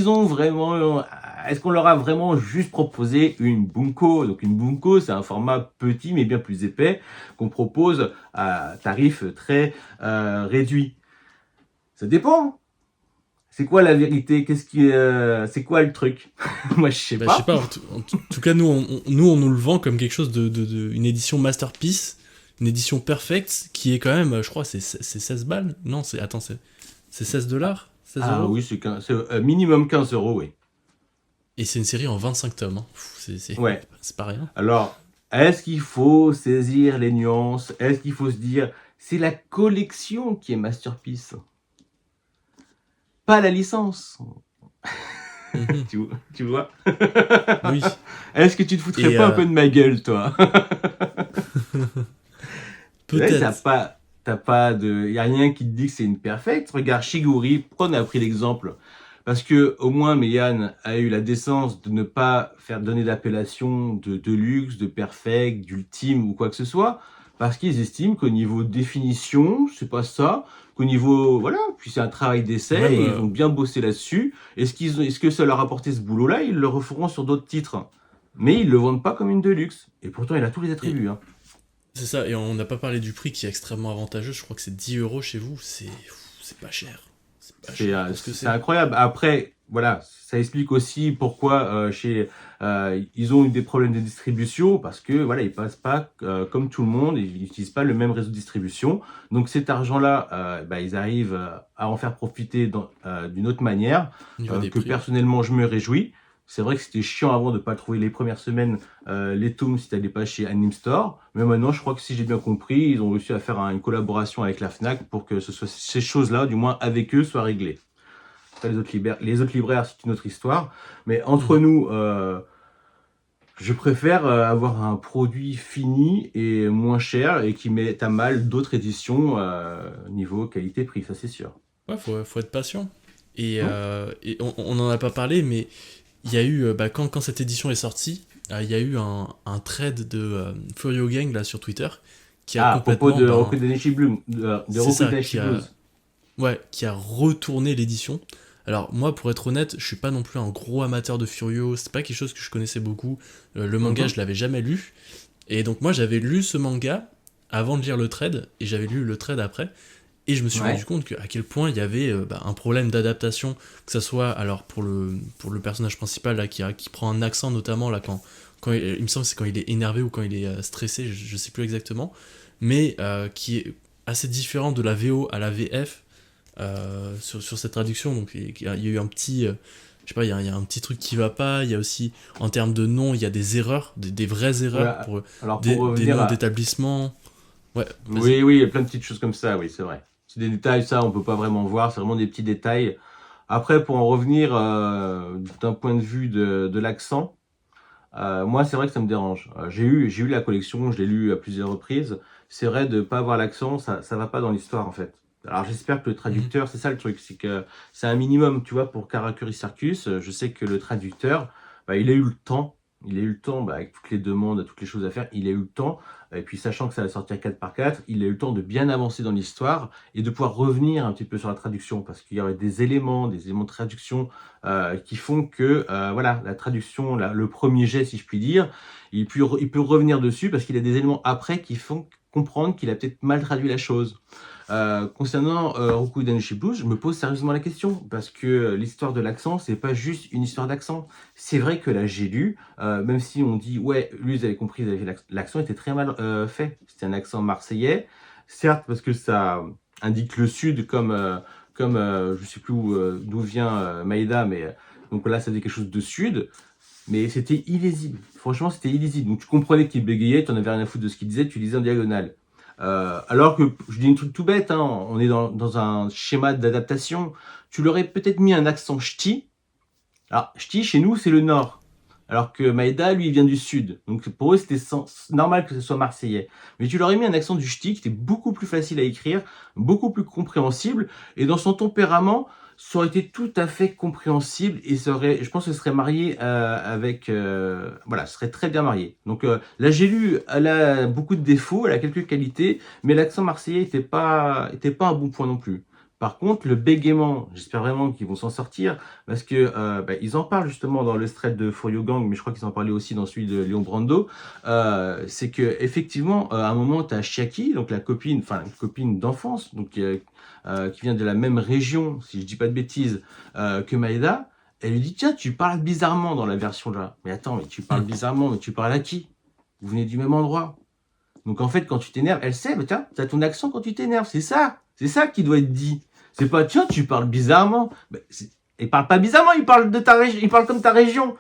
qu'on leur a vraiment juste proposé une bunko? Donc une bunko, c'est un format petit mais bien plus épais qu'on propose à tarif très réduit. Ça dépend. C'est quoi la vérité? C'est quoi le truc? Moi, je sais Bah, je sais pas. pas, en tout cas, nous, on nous le vend comme quelque chose une édition masterpiece, une édition perfecte, qui est quand même, je crois, c'est 16 balles. Non, c'est $16, 16 Ah euros. oui, c'est minimum 15 euros, oui. Et c'est une série en 25 tomes. Hein. Ouais. C'est pas rien. Alors, est-ce qu'il faut saisir les nuances? Est-ce qu'il faut se dire, c'est la collection qui est masterpiece, pas la licence? Mhm. Tu vois? Oui. Est-ce que tu te foutrais Et pas un peu de ma gueule, toi? Ouais, peut-être. t'as pas de, y a rien qui te dit que c'est une perfecte. Regarde Shiguri, pourquoi on a pris l'exemple? Parce que au moins Meian a eu la décence de ne pas faire donner d'appellation de luxe, de perfect, d'ultime ou quoi que ce soit, parce qu'ils estiment qu'au niveau définition, c'est pas ça, qu'au niveau, voilà, puis c'est un travail Ou d'essai, même, et ils ont bien bossé là-dessus. Est-ce que ça leur a apporté ce boulot-là? Ils le referont sur d'autres titres. Mais ils le vendent pas comme une de luxe. Et pourtant, il a tous les et attributs, hein. c'est ça, et on n'a pas parlé du prix qui est extrêmement avantageux. Je crois que c'est 10 € chez vous. C'est pas cher. C'est pas cher pour ce que C'est c'est. incroyable. Après, voilà, ça explique aussi pourquoi ils ont eu des problèmes de distribution parce que voilà, ils passent pas comme tout le monde, ils n'utilisent pas le même réseau de distribution. Donc cet argent-là, ils arrivent à en faire profiter d'une autre manière Au niveau des que prix, ouais. personnellement je me réjouis. C'est vrai que c'était chiant avant de ne pas trouver les premières semaines les tomes si tu n'allais pas chez Anime Store. Mais maintenant, je crois que si j'ai bien compris, ils ont réussi à faire une collaboration avec la FNAC pour que ce soit, ces choses-là, du moins avec eux, soient réglées. Après, les autres libraires, c'est une autre histoire. Mais entre Mhm. nous, je préfère avoir un produit fini et moins cher et qui met à mal d'autres éditions niveau qualité-prix, ça c'est sûr. Ouais, faut être patient. Et, Hmm. on n'en a pas parlé, mais il y a eu, quand cette édition est sortie, il y a eu un thread de Furio Gang là, sur Twitter qui a Ah, à propos complètement, de Roku Daichi Bloom, de c'est Roku ça, Daichi Blues. qui a retourné l'édition. Alors moi, pour être honnête, je suis pas non plus un gros amateur de Furio, c'est pas quelque chose que je connaissais beaucoup. Le manga, Mhm. je l'avais jamais lu. Et donc moi, j'avais lu ce manga avant de lire le trade, et j'avais lu le trade après. Et je me suis rendu Ouais. compte à quel point il y avait un problème d'adaptation, que ce soit alors pour le personnage principal là, qui prend un accent notamment là quand il me semble que c'est quand il est énervé ou quand il est stressé, je sais plus exactement, mais qui est assez différent de la VO à la VF sur cette traduction. Donc il y a eu un petit, je sais pas, il y a un petit truc qui va pas. Il y a aussi en termes de noms, il y a des erreurs, des vraies Ouais, erreurs pour alors pour des revenir noms à, d'établissements. Ouais, vas-y. oui, oui, il y a plein de petites choses comme ça, oui, c'est vrai. C'est des détails, ça, on peut pas vraiment voir, c'est vraiment des petits détails. Après, pour en revenir d'un point de vue de l'accent, moi, c'est vrai que ça me dérange. J'ai eu la collection, je l'ai lu à plusieurs reprises. C'est vrai de pas avoir l'accent, ça va pas dans l'histoire, en fait. Alors, j'espère que le Mhm. traducteur, c'est ça le truc, c'est que c'est un minimum, tu vois, pour Karakuri Circus. Je sais que le traducteur, il a eu le temps. Il a eu le temps, avec toutes les demandes, toutes les choses à faire, il a eu le temps. Et puis, sachant que ça va sortir 4 par 4, il a eu le temps de bien avancer dans l'histoire et de pouvoir revenir un petit peu sur la traduction, parce qu'il y aurait des éléments de traduction qui font que voilà, la traduction, le premier jet, si je puis dire, il peut revenir dessus parce qu'il y a des éléments après qui font comprendre qu'il a peut-être mal traduit la chose. Concernant Roku Danishi Blues, je me pose sérieusement la question parce que l'histoire de l'accent, c'est pas juste une histoire d'accent. C'est vrai que là, j'ai lu, même si on dit ouais, lui, vous avez compris, vous avez l'accent était très mal fait. C'était un accent marseillais, certes parce que ça indique le sud comme je sais plus d'où vient Maïda, mais donc là, ça dit quelque chose de sud. Mais c'était illisible. Franchement, c'était illisible. Donc tu comprenais qu'il bégayait, tu n'en avais rien à foutre de ce qu'il disait, tu lisais en diagonale. Alors que, je dis un truc tout bête, hein, on est dans un schéma d'adaptation. Tu leur aurais peut-être mis un accent ch'ti. Alors, ch'ti, chez nous, c'est le nord. Alors que Maïda, lui, il vient du sud. Donc pour eux, c'était normal que ce soit marseillais. Mais tu leur aurais mis un accent du ch'ti qui était beaucoup plus facile à écrire, beaucoup plus compréhensible. Et dans son tempérament, ça aurait été tout à fait compréhensible. Et ça aurait, je pense que ce serait marié avec... voilà, ce serait très bien marié. Donc là, j'ai lu, elle a beaucoup de défauts, elle a quelques qualités. Mais l'accent marseillais était pas un bon point non plus. Par contre, le bégaiement, j'espère vraiment qu'ils vont s'en sortir. Parce que ils en parlent justement dans le thread de Furio Gang, mais je crois qu'ils en parlaient aussi dans celui de Léon Brando. C'est que effectivement, à un moment, tu as Chiaki, donc la copine, enfin une copine d'enfance, donc qui vient de la même région, si je dis pas de bêtises, que Maeda. Elle lui dit tiens, tu parles bizarrement dans la version là. Mais attends, mais tu parles bizarrement, mais tu parles à qui? Vous venez du même endroit. Donc en fait, quand tu t'énerves, elle sait, tiens, t'as ton accent quand tu t'énerves, c'est ça qui doit être dit. C'est pas tiens, tu parles bizarrement. Il parle pas bizarrement, il parle de ta région, il parle comme ta région.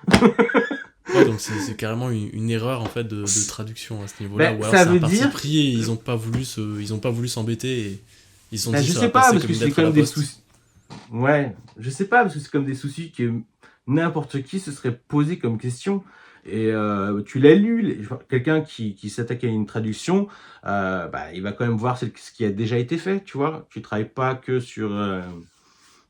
Ouais, donc c'est carrément une erreur en fait de traduction à ce niveau-là, Ben, ou alors ça c'est un veut parti dire, pris et ils ont pas voulu s'embêter et ils se sont ben, dit je ça sais va pas, passer parce comme que une c'est lettre à la comme des poste. soucis. Ouais, je sais pas, parce que c'est comme des soucis que n'importe qui se serait posé comme question. Et tu l'as lu, quelqu'un qui s'attaque à une traduction, bah, il va quand même voir ce qui a déjà été fait, tu vois. Tu travailles pas que sur...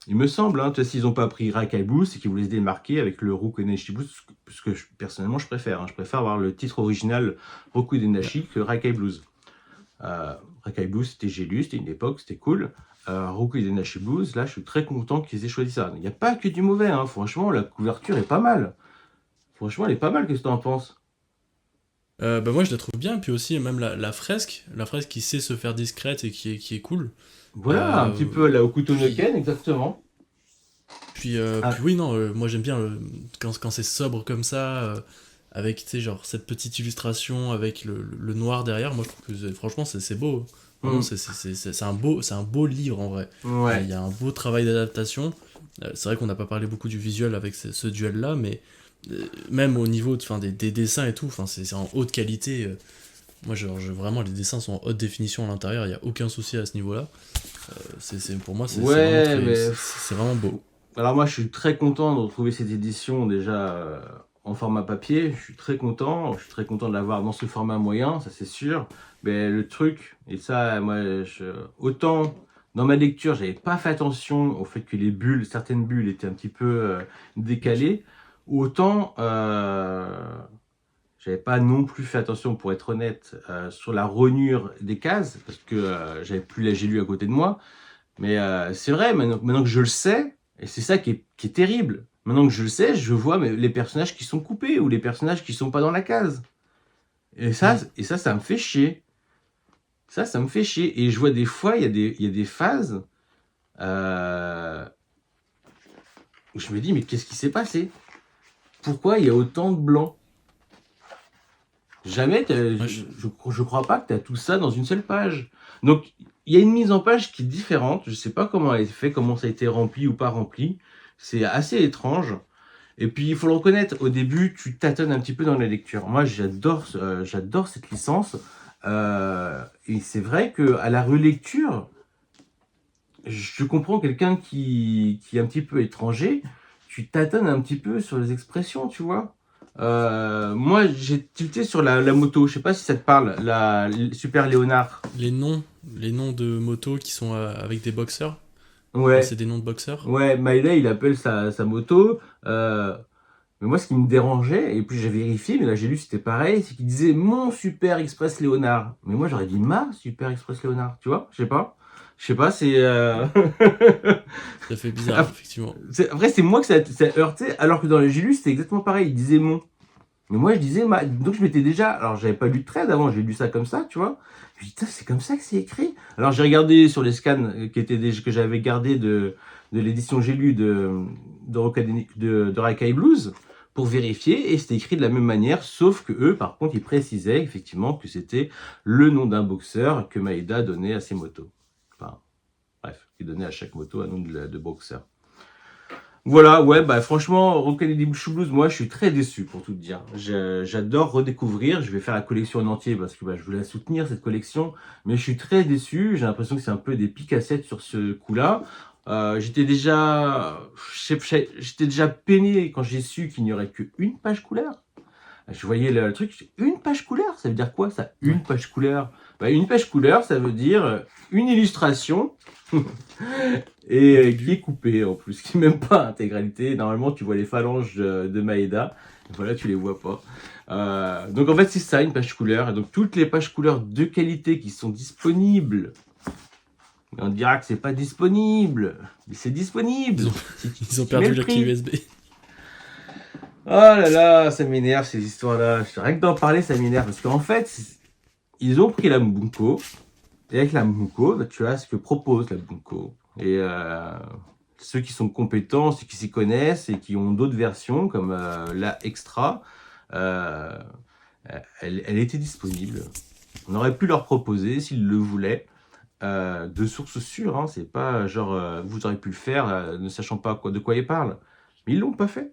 il me semble, hein, tu vois, s'ils n'ont pas pris Rakai Blues, c'est qu'ils voulaient se démarquer avec le Roku Denashi Blues, ce que personnellement je préfère. Hein. Je préfère avoir le titre original Roku Ouais. Denashi que Rakai Blues. Rakai Blues, j'ai lu, c'était une époque, c'était cool. Roku Denashi Blues, là, je suis très content qu'ils aient choisi ça. Il n'y a pas que du mauvais, hein. Franchement, la couverture est pas mal. Franchement, elle est pas mal, qu'est-ce que tu en penses? Bah moi je la trouve bien, et puis aussi même la fresque qui sait se faire discrète et qui est cool. Voilà, un petit Euh, peu la Okuto no puis, Ken, exactement. puis Ah, oui, non, moi j'aime bien quand c'est sobre comme ça, avec, tu sais, genre cette petite illustration avec le noir derrière. Moi je trouve que franchement c'est beau. Vraiment, hmm, c'est un beau livre en vrai. Il ouais. y a un beau travail d'adaptation. C'est vrai qu'on n'a pas parlé beaucoup du visuel avec ce duel-là, mais même au niveau enfin, des dessins et tout, enfin, c'est en haute qualité. Moi, vraiment, les dessins sont en haute définition à l'intérieur, il n'y a aucun souci à ce niveau-là. Pour moi, c'est vraiment Ouais, mais... c'est vraiment beau. Alors moi, je suis très content de retrouver cette édition déjà en format papier. Je suis très content. Je suis très content de l'avoir dans ce format moyen, ça c'est sûr. Mais le truc, et ça, moi, autant dans ma lecture, j'avais pas fait attention au fait que les bulles, certaines bulles étaient un petit peu décalées, autant j'avais pas non plus fait attention, pour être honnête, sur la rognure des cases, parce que j'avais plus la J'ai lu à côté de moi. Mais c'est vrai, maintenant que je le sais, et c'est ça qui est terrible. Maintenant que je le sais, je vois les personnages qui sont coupés ou les personnages qui sont pas dans la case. Mm. Ça me fait chier. Ça me fait chier. Et je vois des fois, il y a des phases euh, où je me dis, mais qu'est-ce qui s'est passé? Pourquoi il y a autant de blanc? Jamais, Ouais, je crois pas que tu as tout ça dans une seule page. Donc, il y a une mise en page qui est différente. Je sais pas comment elle est faite, comment ça a été rempli ou pas rempli. C'est assez étrange. Et puis, il faut le reconnaître, au début, tu tâtonnes un petit peu dans la lecture. Moi, j'adore cette licence. Et c'est vrai que à la relecture, je comprends quelqu'un qui est un petit peu étranger. Tu tâtonnes un petit peu sur les expressions, tu vois. Moi, j'ai tilté sur la moto. Je sais pas si ça te parle, la Super Léonard. les noms, les noms de motos qui sont avec des boxeurs, enfin, Ouais, c'est des noms de boxeurs. ouais. Maïla, il appelle sa moto. Mais moi, ce qui me dérangeait, et puis j'ai vérifié, mais là j'ai lu, c'était pareil, c'est qu'il disait mon Super Express Léonard. Mais moi, j'aurais dit ma Super Express Léonard, tu vois? Je sais pas. Je sais pas, c'est. Ça fait bizarre, effectivement. Après, c'est moi que ça a heurté, alors que dans les j'ai lu, c'était exactement pareil. Il disait mon. Mais moi, je disais ma. Donc, je m'étais déjà. Alors, j'avais pas lu de trade avant, j'ai lu ça comme ça, tu vois. Je me dis, putain, c'est comme ça que c'est écrit. Alors, j'ai regardé sur les scans que j'avais gardé de l'édition J'ai lu de Rakai Blues pour vérifier, et c'était écrit de la même manière, sauf que eux, par contre, ils précisaient effectivement que c'était le nom d'un boxeur que Maeda donnait à ses motos. Enfin, bref, qui donnait à chaque moto un nom de boxeur. Voilà, ouais, bah franchement, Rockabilly Blues, moi je suis très déçu pour tout te dire. J'adore redécouvrir, je vais faire la collection en entier parce que bah, je voulais la soutenir cette collection, mais je suis très déçu, j'ai l'impression que c'est un peu des piques-assiettes sur ce coup-là. J'étais déjà peiné quand j'ai su qu'il n'y aurait qu'une page couleur. Je voyais le truc, je dis, une page couleur, ça veut dire quoi ça, Ouais. une page couleur? Bah, une page couleur, ça veut dire une illustration Au et qui est début. coupée en plus, qui n'est même pas intégralité. Normalement, tu vois les phalanges de Maeda, voilà, tu les vois pas. Donc en fait, c'est ça, une page couleur. Et donc toutes les pages couleurs de qualité qui sont disponibles, on dira que c'est pas disponible, mais c'est Ils disponible ont, ils si ont tu mets perdu le la clé prix. USB. Oh là là, ça m'énerve ces histoires-là. Rien que d'en parler, ça m'énerve. Parce qu'en fait, ils ont pris la Mbunko. Et avec la Mbunko, bah, tu as ce que propose la Mbunko. Et ceux qui sont compétents, ceux qui s'y connaissent et qui ont d'autres versions, comme la Extra, euh, elle était disponible. On aurait pu leur proposer s'ils le voulaient. de sources sûres, hein. C'est pas genre, vous auriez pu le faire, ne sachant pas de quoi ils parlent. Mais ils l'ont pas fait.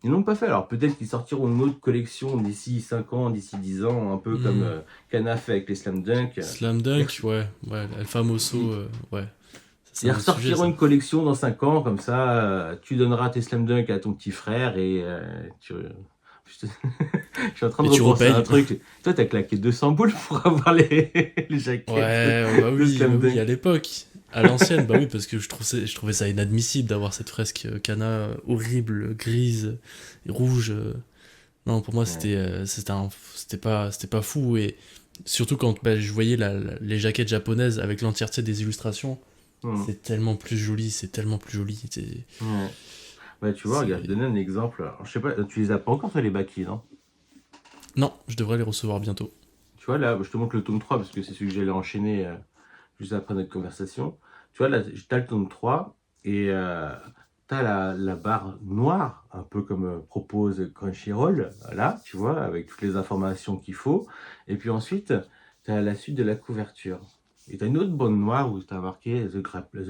Ils l'ont pas fait. Alors peut-être qu'ils sortiront une autre collection d'ici 5 ans, d'ici 10 ans, un peu comme Hmm. Kana fait avec les Slam Dunk. Slam Dunk, ouais, ouais, El Famoso, Ils, ouais. Ça, c'est ils un autre sujet, ressortiront ça. une collection dans 5 ans, comme ça, tu donneras tes Slam Dunk à ton petit frère et je suis en train Et de tu repenser à un repayes. truc. Toi, t'as claqué 200 boules pour avoir les jaquettes Ouais, de bah Slam oui, à Dunk. l'époque. À l'ancienne, bah oui, parce que je trouvais ça inadmissible d'avoir cette fresque Kana horrible, grise, et rouge. Non, pour moi, Ouais. c'était pas fou. Et surtout quand bah, je voyais les jaquettes japonaises avec l'entièreté des illustrations, Hmm. c'est tellement plus joli, c'est tellement plus joli. Ouais. Bah, tu vois, regarde, je vais C'est... donner un exemple. Alors, je sais pas, tu les as pas encore, toi, les Baki, non? Non, je devrais les recevoir bientôt. Tu vois, là, je te montre le tome 3 parce que c'est celui que j'allais enchaîner juste après notre conversation. Tu vois, là, t'as le tome 3 et t'as la barre noire, un peu comme propose Crunchyroll, là, tu vois, avec toutes les informations qu'il faut. Et puis ensuite, t'as la suite de la couverture. Et t'as une autre bande noire où t'as marqué The Grappler.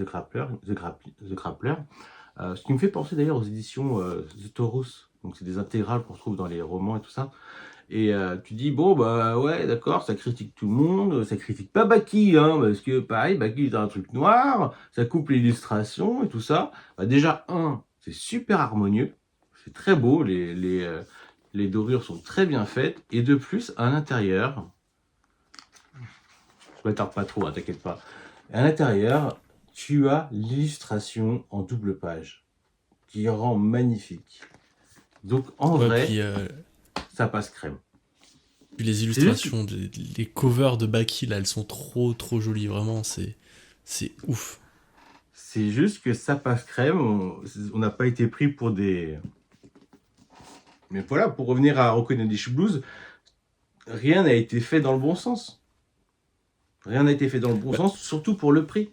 Ce qui me fait penser d'ailleurs aux éditions The Taurus. Donc c'est des intégrales qu'on retrouve dans les romans et tout ça. Et tu dis, bon, bah ouais, d'accord, ça critique tout le monde, ça critique pas Baki, hein, parce que pareil, Baki est un truc noir, ça coupe l'illustration et tout ça. Bah, déjà, c'est super harmonieux, c'est très beau, les dorures sont très bien faites, et de plus, à l'intérieur, je m'attarde pas trop, hein, t'inquiète pas, à l'intérieur, tu as l'illustration en double page, qui rend magnifique. Donc en Ouais, vrai, ça passe crème. puis les C'est juste que illustrations, les covers de Baki, là, elles sont trop jolies, vraiment, c'est ouf. ça passe crème. On n'a pas été pris pour des. Mais voilà, pour revenir à Rokonadish Blues, rien n'a été fait dans le bon sens. Rien n'a été fait dans le bon Bah, sens, surtout pour le prix.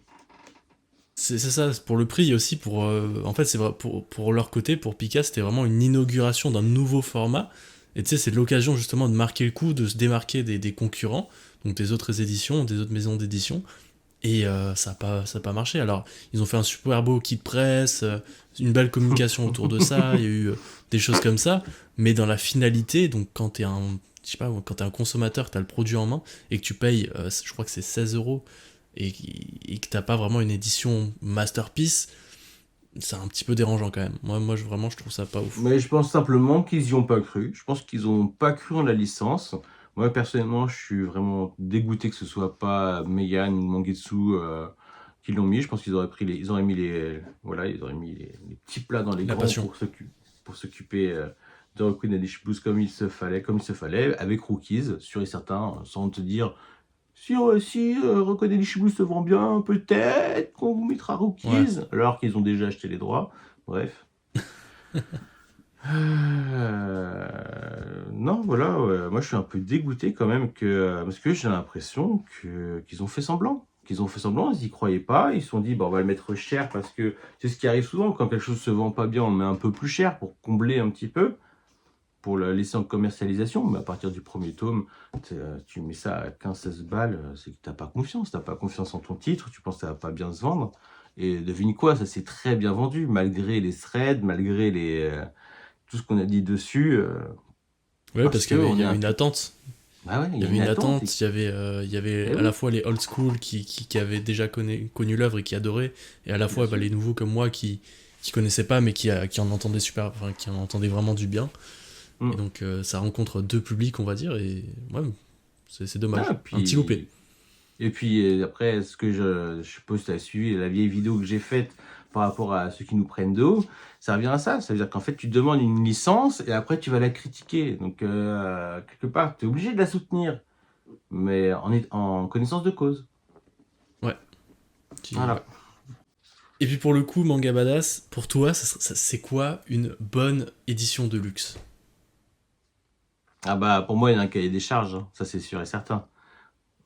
c'est ça, pour le prix et aussi pour. En fait, c'est vrai, pour leur côté, pour Pika, c'était vraiment une inauguration d'un nouveau format. Et tu sais, c'est l'occasion justement de marquer le coup, de se démarquer des concurrents, donc des autres éditions, des autres maisons d'édition. Et ça a pas marché. Alors, ils ont fait un super beau kit presse, une belle communication autour de ça, il y a eu des choses comme ça. Mais dans la finalité, donc quand t'es un. Je sais pas, quand t'es un consommateur, que t'as le produit en main et que tu payes, je crois que c'est 16 € et que t'as pas vraiment une édition masterpiece, c'est un petit peu dérangeant quand même. Moi vraiment, je trouve ça pas ouf. Mais je pense simplement qu'ils y ont pas cru. Je pense qu'ils ont pas cru en la licence. Moi, personnellement, je suis vraiment dégoûté que ce soit pas Meian ou Mangetsu qui l'ont mis. Je pense qu'ils auraient pris ils auraient mis voilà, ils auraient mis les petits plats dans les La grands passion. pour s'occuper de Rokunadish Blues comme il se fallait, avec Rookies, sûr et certain, sans te dire si Rokunadish Blues se vend bien, peut-être qu'on vous mettra Ouais. Rookies, alors qu'ils ont déjà acheté les droits. Bref. Non, voilà, ouais. Moi je suis un peu dégoûté quand même parce que j'ai l'impression qu'ils ont fait semblant. Qu'ils ont fait semblant, ils y croyaient pas, ils se sont dit, bah, on va le mettre cher parce que c'est ce qui arrive souvent, quand quelque chose se vend pas bien, on le met un peu plus cher pour combler un petit peu, pour le laisser en commercialisation, mais à partir du premier tome, tu mets ça à 15-16 balles, c'est que t'as pas confiance en ton titre, tu penses que ça va pas bien se vendre, et devine quoi, ça s'est très bien vendu, malgré les threads, malgré tout ce qu'on a dit dessus, Ouais, parce parce qu'on il y est avait un une peu. attente. Bah ouais, il Il y y a avait une une attente. attente, il y avait Eh à la oui, fois les old school qui avaient déjà connu l'œuvre et qui adoraient, et à la bien fois bah, sûr. les nouveaux comme moi qui connaissaient pas mais qui en entendaient super, enfin, qui en entendaient vraiment du bien. Et Mm. donc ça rencontre deux publics, on va dire, et ouais, c'est Ah, dommage. Un petit loupé. et puis après, ce que je suppose que tu as suivi la vieille vidéo que j'ai faite par rapport à ceux qui nous prennent de haut, ça revient à ça. Ça veut dire qu'en fait, tu demandes une licence et après, tu vas la critiquer. Donc, quelque part, tu es obligé de la soutenir, mais en connaissance de cause. Ouais. Ouais. Voilà. Et puis pour le coup, Manga Badass, pour toi, c'est quoi une bonne édition de luxe? Ah bah, pour moi, il y a un cahier des charges, hein. Ça c'est sûr et certain.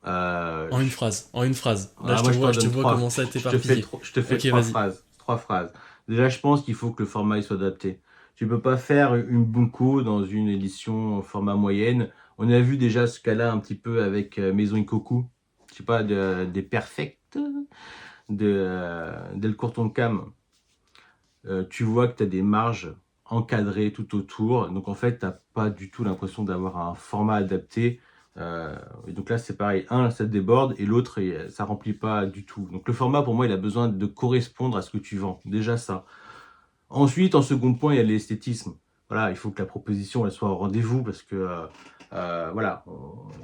Euh, En une je- phrase, en une phrase. Là, moi, je t'en je te donne vois trois. commencer à Je t'éparpiller. je te fais Ok, trois vas-y. phrases. Trois phrases. Déjà, je pense qu'il faut que le format il soit adapté. Tu peux pas faire une Bunko dans une édition en format moyenne. On a vu déjà ce cas-là un petit peu avec Maison Ikoku. Je sais pas, des Perfect. Delcourt Toncam, tu vois que tu as des marges encadrées tout autour. Donc en fait, tu n'as pas du tout l'impression d'avoir un format adapté. Et donc là, c'est pareil. Un, ça déborde et l'autre, ça remplit pas du tout. Donc le format, pour moi, il a besoin de correspondre à ce que tu vends. Déjà ça. Ensuite, en second point, il y a l'esthétisme. Voilà, il faut que la proposition elle soit au rendez-vous parce que voilà,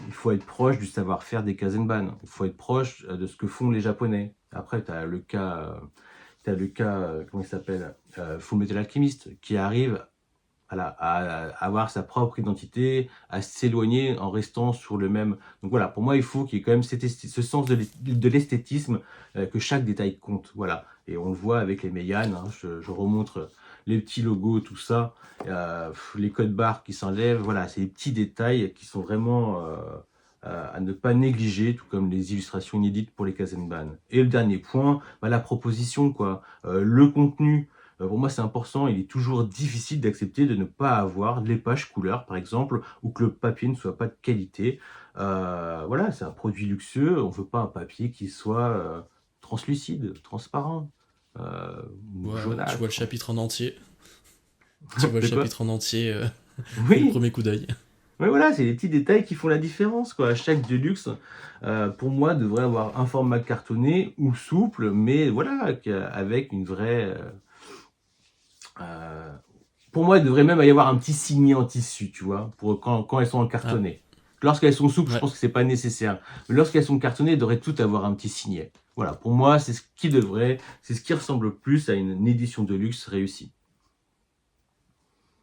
il faut être proche du savoir-faire des Kazenban. Il faut être proche de ce que font les Japonais. Après, tu as le cas, comment il s'appelle, Fullmetal Alchemist, qui arrive voilà, à avoir sa propre identité, à s'éloigner en restant sur le même. Donc voilà, pour moi, il faut qu'il y ait quand même ce sens de l'esthétisme, que chaque détail compte. Voilà, et on le voit avec les Meian, hein, je remontre les petits logos, tout ça, les codes barres qui s'enlèvent. Voilà, c'est des petits détails qui sont vraiment à ne pas négliger, tout comme les illustrations inédites pour les Kazenban. Et le dernier point, bah, la proposition, quoi, le contenu. Pour moi, c'est important. Il est toujours difficile d'accepter de ne pas avoir les pages couleurs, par exemple, ou que le papier ne soit pas de qualité. Voilà, c'est un produit luxueux. On ne veut pas un papier qui soit translucide, transparent, ou Tu vois le jaunâtre. chapitre en entier. Tu vois le De quoi? chapitre en entier dès le Oui, premier coup d'œil. mais voilà, c'est les petits détails qui font la différence, quoi. Chaque Deluxe, pour moi, devrait avoir un format cartonné ou souple, mais voilà, avec une vraie. Euh, Pour moi, il devrait même y avoir un petit signet en tissu, tu vois, pour quand elles sont en Ah, cartonné. Lorsqu'elles sont souples, je ouais. pense que c'est pas nécessaire. Mais lorsqu'elles sont cartonnées, elles devraient toutes avoir un petit signet. Voilà, pour moi, c'est ce qui devrait, c'est ce qui ressemble le plus à une édition de luxe réussie.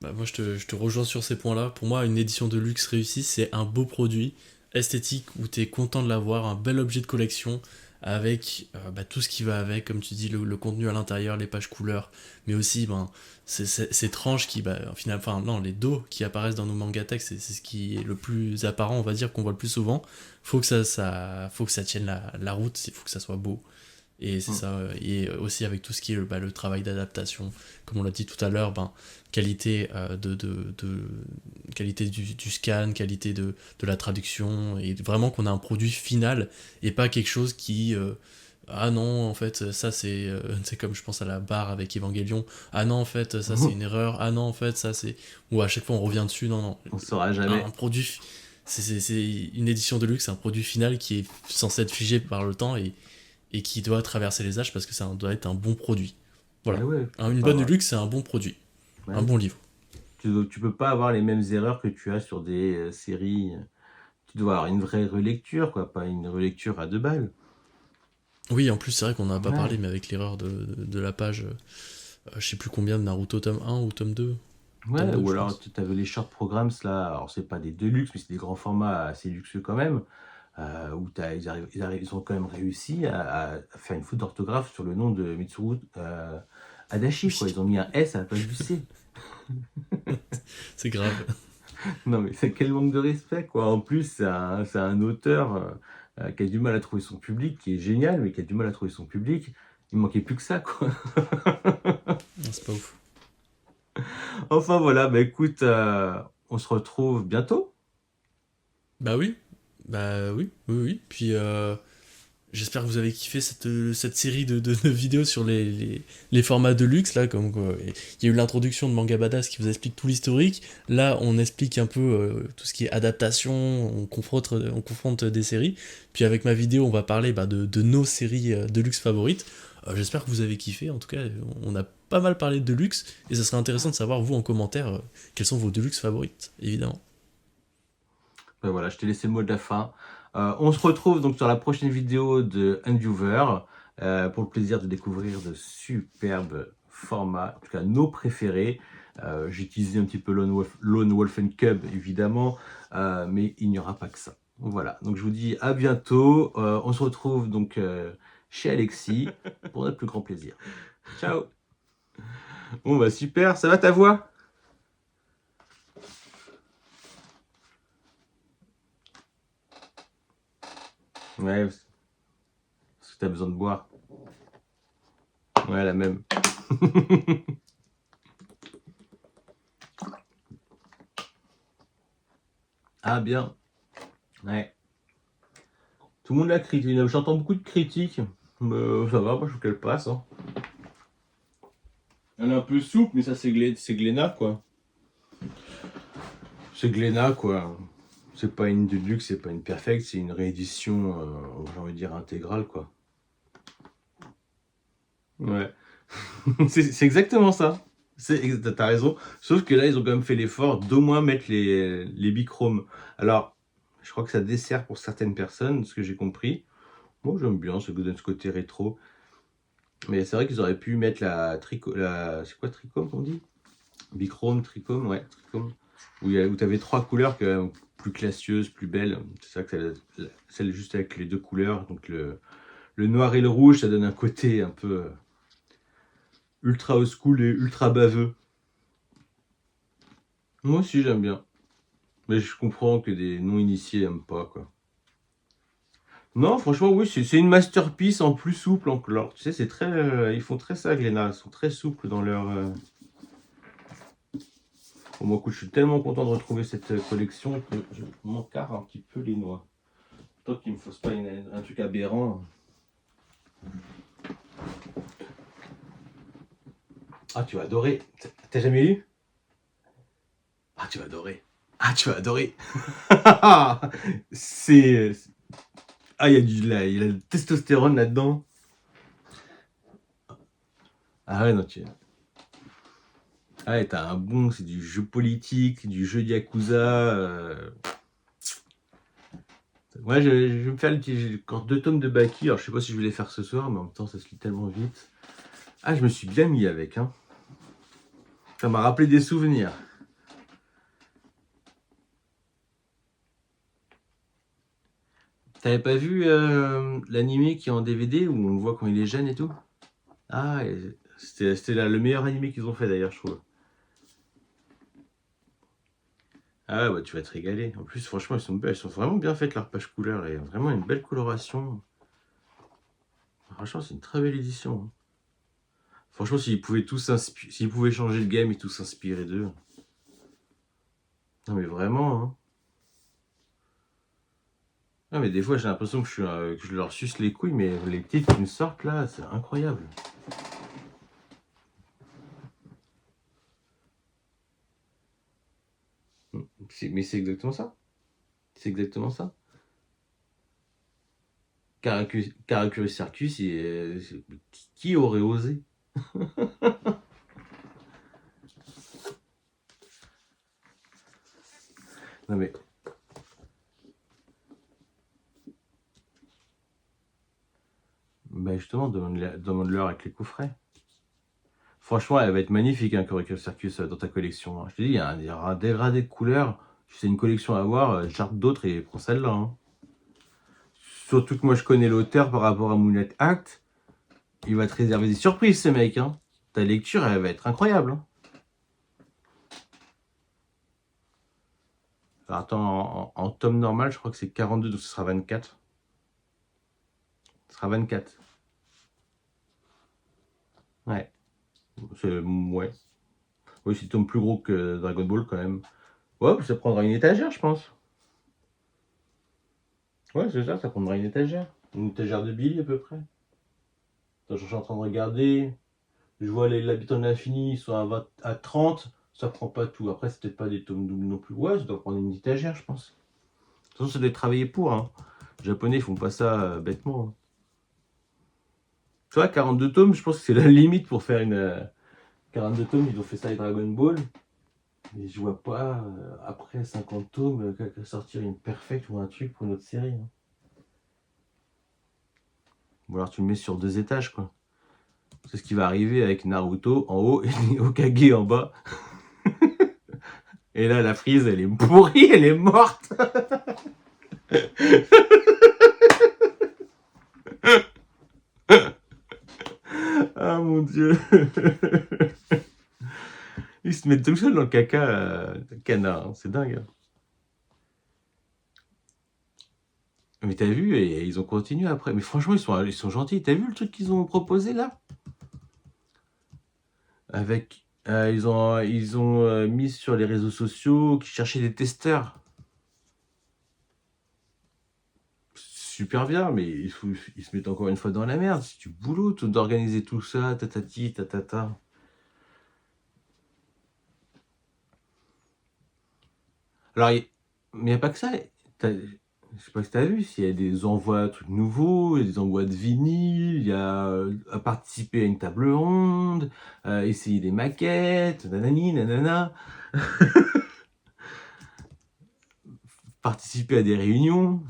Bah, moi, je te rejoins sur ces points-là. Pour moi, une édition de luxe réussie, c'est un beau produit esthétique où tu es content de l'avoir, un bel objet de collection avec bah, tout ce qui va avec, comme tu dis, le contenu à l'intérieur, les pages couleurs, mais aussi ben, ces tranches qui, bah, au final, enfin, non, les dos qui apparaissent dans nos manga textes, c'est ce qui est le plus apparent, on va dire, qu'on voit le plus souvent. Faut que ça tienne la route, il faut que ça soit beau. Et c'est Mm. ça, et aussi avec tout ce qui est bah, le travail d'adaptation, comme on l'a dit tout à l'heure, ben, qualité, qualité du scan, qualité de la traduction, et vraiment qu'on a un produit final et pas quelque chose qui. Ah non, en fait, ça c'est comme je pense à la barre avec Evangelion. Ah non, en fait, ça c'est une erreur. Ah non, en fait, ça c'est. Ou à chaque fois on revient dessus. Non, non. On saura Un jamais. produit. C'est une édition de luxe, c'est un produit final qui est censé être figé par le temps et qui doit traverser les âges parce que ça doit être un bon produit. Eh Voilà. ouais, faut Une pas bonne avoir. luxe, c'est un bon produit, un Ouais. bon livre. Tu peux pas avoir les mêmes erreurs que tu as sur des séries. Tu dois avoir une vraie relecture, quoi, pas une relecture à deux balles. Oui, en plus, c'est vrai qu'on n'a pas Ouais. parlé, mais avec l'erreur de la page, je sais plus combien de Naruto tome 1 ou tome 2. Tome Ouais, 2, ou je alors pense. tu avais les short programs là, alors c'est pas des deluxe, mais c'est des grands formats assez luxueux quand même, où ils ont quand même réussi à faire une faute d'orthographe sur le nom de Mitsuru Adachi, quoi. Oui, Ils ont mis un S à la place du C. c'est grave. Non mais c'est quel manque de respect, quoi. En plus, c'est un auteur qui a du mal à trouver son public, qui est génial, mais qui a du mal à trouver son public. Il manquait plus que ça, quoi. Non, c'est pas ouf. Enfin voilà, bah écoute, on se retrouve bientôt. Bah oui, oui. Puis j'espère que vous avez kiffé cette série de vidéos sur les formats de luxe, là, comme quoi. Il y a eu l'introduction de Manga Badass qui vous explique tout l'historique. Là, on explique un peu tout ce qui est adaptation, on confronte des séries. Puis avec ma vidéo, on va parler bah, de nos séries de luxe favorites. J'espère que vous avez kiffé. En tout cas, on a pas mal parlé de luxe, et ça serait intéressant de savoir, vous, en commentaire, quelles sont vos deluxe favorites, évidemment. Ben voilà, je t'ai laissé le mot de la fin. On se retrouve donc sur la prochaine vidéo de Endviewer pour le plaisir de découvrir de superbes formats, en tout cas nos préférés. J'ai utilisé un petit peu Lone Wolf and Cub évidemment, mais il n'y aura pas que ça. Voilà, donc je vous dis à bientôt. On se retrouve donc chez Alexis pour notre plus grand plaisir. Ciao. Bon bah super, ça va ta voix? Ouais, parce que t'as besoin de boire. Ouais, la même. Ah bien. Ouais. Tout le monde la critique. J'entends beaucoup de critiques. Mais ça va, moi je trouve qu'elle passe. Hein. Elle est un peu souple, mais ça c'est Glénat quoi. C'est Glénat quoi. C'est pas une Deluxe, c'est pas une Perfect, c'est une réédition, j'ai envie de dire intégrale quoi. Ouais. C'est exactement ça. T'as raison. Sauf que là, ils ont quand même fait l'effort d'au moins mettre les bichromes. Alors, je crois que ça dessert pour certaines personnes, ce que j'ai compris. Moi, j'aime bien, ça donne ce côté rétro. Mais c'est vrai qu'ils auraient pu mettre c'est quoi trichrome qu'on dit? Bichrome, trichrome, ouais, trichrome. Où tu avais trois couleurs plus classieuses, plus belles. C'est ça que celle juste avec les deux couleurs. Donc le noir et le rouge, ça donne un côté un peu ultra old school et ultra baveux. Moi aussi, j'aime bien. Mais je comprends que des non-initiés n'aiment pas, quoi. Non, franchement, oui, c'est une masterpiece en plus souple encore. Tu sais, c'est très, ils font très ça, Glénat. Ils sont très souples dans leur. Bon, moi, écoute, je suis tellement content de retrouver cette collection que je m'encarre un petit peu les noix. Tant qu'il me fasse pas un truc aberrant. Ah, tu vas adorer. T'as jamais eu? Ah, tu vas adorer. Ah, tu vas adorer. c'est. Ah, il y a le testostérone là-dedans. Ah ouais, non, ah ouais, t'as un bon, c'est du jeu politique, du jeu Yakuza. Moi, je vais me faire j'ai encore 2 tomes de Baki. Alors, je sais pas si je vais les faire ce soir, mais en même temps, ça se lit tellement vite. Ah, je me suis bien mis avec, hein. Ça m'a rappelé des souvenirs. T'avais pas vu l'animé qui est en DVD où on le voit quand il est jeune et tout? Ah, c'était le meilleur animé qu'ils ont fait d'ailleurs, je trouve. Ah ouais, bah, tu vas te régaler. En plus, franchement, elles sont vraiment bien faites leurs pages couleurs. Il y a vraiment une belle coloration. Franchement, c'est une très belle édition. Hein. Franchement, s'ils pouvaient changer le game et tous s'inspirer d'eux. Non mais vraiment, hein. Non mais des fois j'ai l'impression que je leur suce les couilles, mais les titres qui me sortent là, c'est incroyable. Mais c'est exactement ça. C'est exactement ça. Caracus Circus, qui aurait osé? Non mais, bah justement, demande-leur avec les coffrets. Franchement, elle va être magnifique, hein, Caracus Circus dans ta collection. Hein. Je te dis, il y aura un dégradé de couleurs. Si c'est une collection à avoir, charge d'autres et prends celle-là. Hein. Surtout que moi je connais l'auteur par rapport à Moonlight Act. Il va te réserver des surprises, ce mec. Hein. Ta lecture, elle va être incroyable. Hein. Alors, attends, en tome normal, je crois que c'est 42, donc ce sera 24. Ce sera 24. Ouais. Ouais. Oui, c'est un tome plus gros que Dragon Ball quand même. Ouais, ça prendra une étagère, je pense. Ouais, c'est ça, ça prendra une étagère. Une étagère de Billy à peu près. Attends, je suis en train de regarder. Je vois les L'Habitant de l'Infini, ils sont à 30. Ça prend pas tout. Après, c'est peut-être pas des tomes doubles non plus. Ouais, ça doit prendre une étagère, je pense. De toute façon, ça doit être travaillé pour. Hein. Les Japonais, ils font pas ça bêtement. Hein. Tu vois, 42 tomes, je pense que c'est la limite pour faire une. 42 tomes, ils ont fait ça avec Dragon Ball. Mais je vois pas, après 50 tomes, sortir une perfect ou un truc pour une autre série. Hein. Ou alors tu le mets sur 2 étages, quoi. C'est ce qui va arriver avec Naruto en haut et Hokage en bas. Et là, la frise, elle est pourrie, elle est morte. Ah mon dieu. Ils se mettent tout seuls dans le caca, canard, hein. C'est dingue. Hein. Mais t'as vu, et ils ont continué après. Mais franchement, ils sont gentils. T'as vu le truc qu'ils ont proposé là? Avec, ils ont mis sur les réseaux sociaux qu'ils cherchaient des testeurs. super bien, mais ils se mettent encore une fois dans la merde. C'est du boulot d'organiser tout ça, tatati, tatata. Alors, mais il n'y a pas que ça. Je sais pas si tu as vu, s'il y a des envois de trucs nouveaux, il y a des envois de vinyle, il y a à participer à une table ronde, essayer des maquettes, nanani, nanana, participer à des réunions.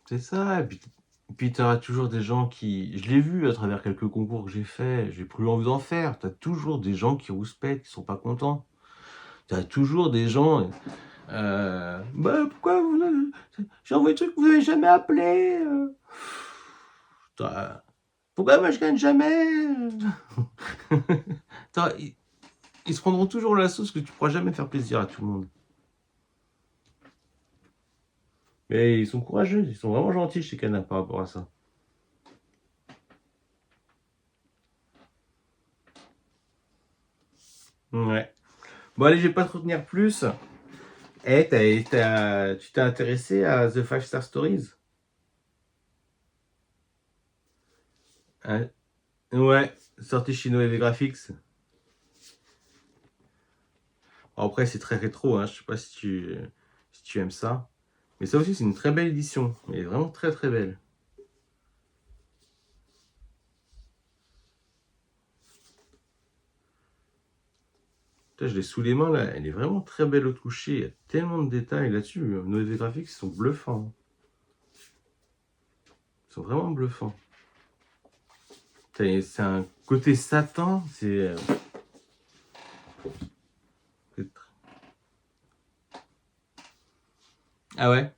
C'est ça. Et puis tu auras toujours des gens qui. Je l'ai vu à travers quelques concours que j'ai faits, j'ai plus envie d'en faire. Tu as toujours des gens qui rouspètent, qui sont pas contents. Tu as toujours des gens. Bah, pourquoi vous. J'ai envoyé des trucs que vous n'avez jamais appelé. Pourquoi moi je gagne jamais? Ils se prendront toujours la sauce que tu pourras jamais faire plaisir à tout le monde. Mais ils sont courageux, ils sont vraiment gentils chez Cana par rapport à ça. Ouais. Bon allez, je vais pas te retenir plus. Eh, tu t'es intéressé à The Five Star Stories? Hein? Ouais, sorti chez Noé Graphics. Après, c'est très rétro, hein. Je sais pas si tu aimes ça. Mais ça aussi, c'est une très belle édition. Elle est vraiment très très belle. Putain, je l'ai sous les mains là. Elle est vraiment très belle au toucher. Il y a tellement de détails là-dessus. Noé Graphics, ils sont bluffants. Ils sont vraiment bluffants. C'est un côté satin. Ah ouais?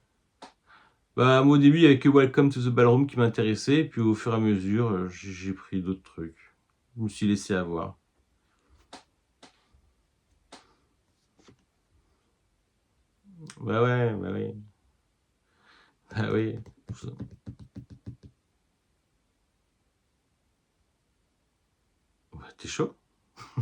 Bah, moi, au début, il n'y avait que Welcome to the Ballroom qui m'intéressait. Et puis au fur et à mesure, j'ai pris d'autres trucs. Je me suis laissé avoir. Bah ouais, bah oui. Bah oui. Bah, t'es chaud?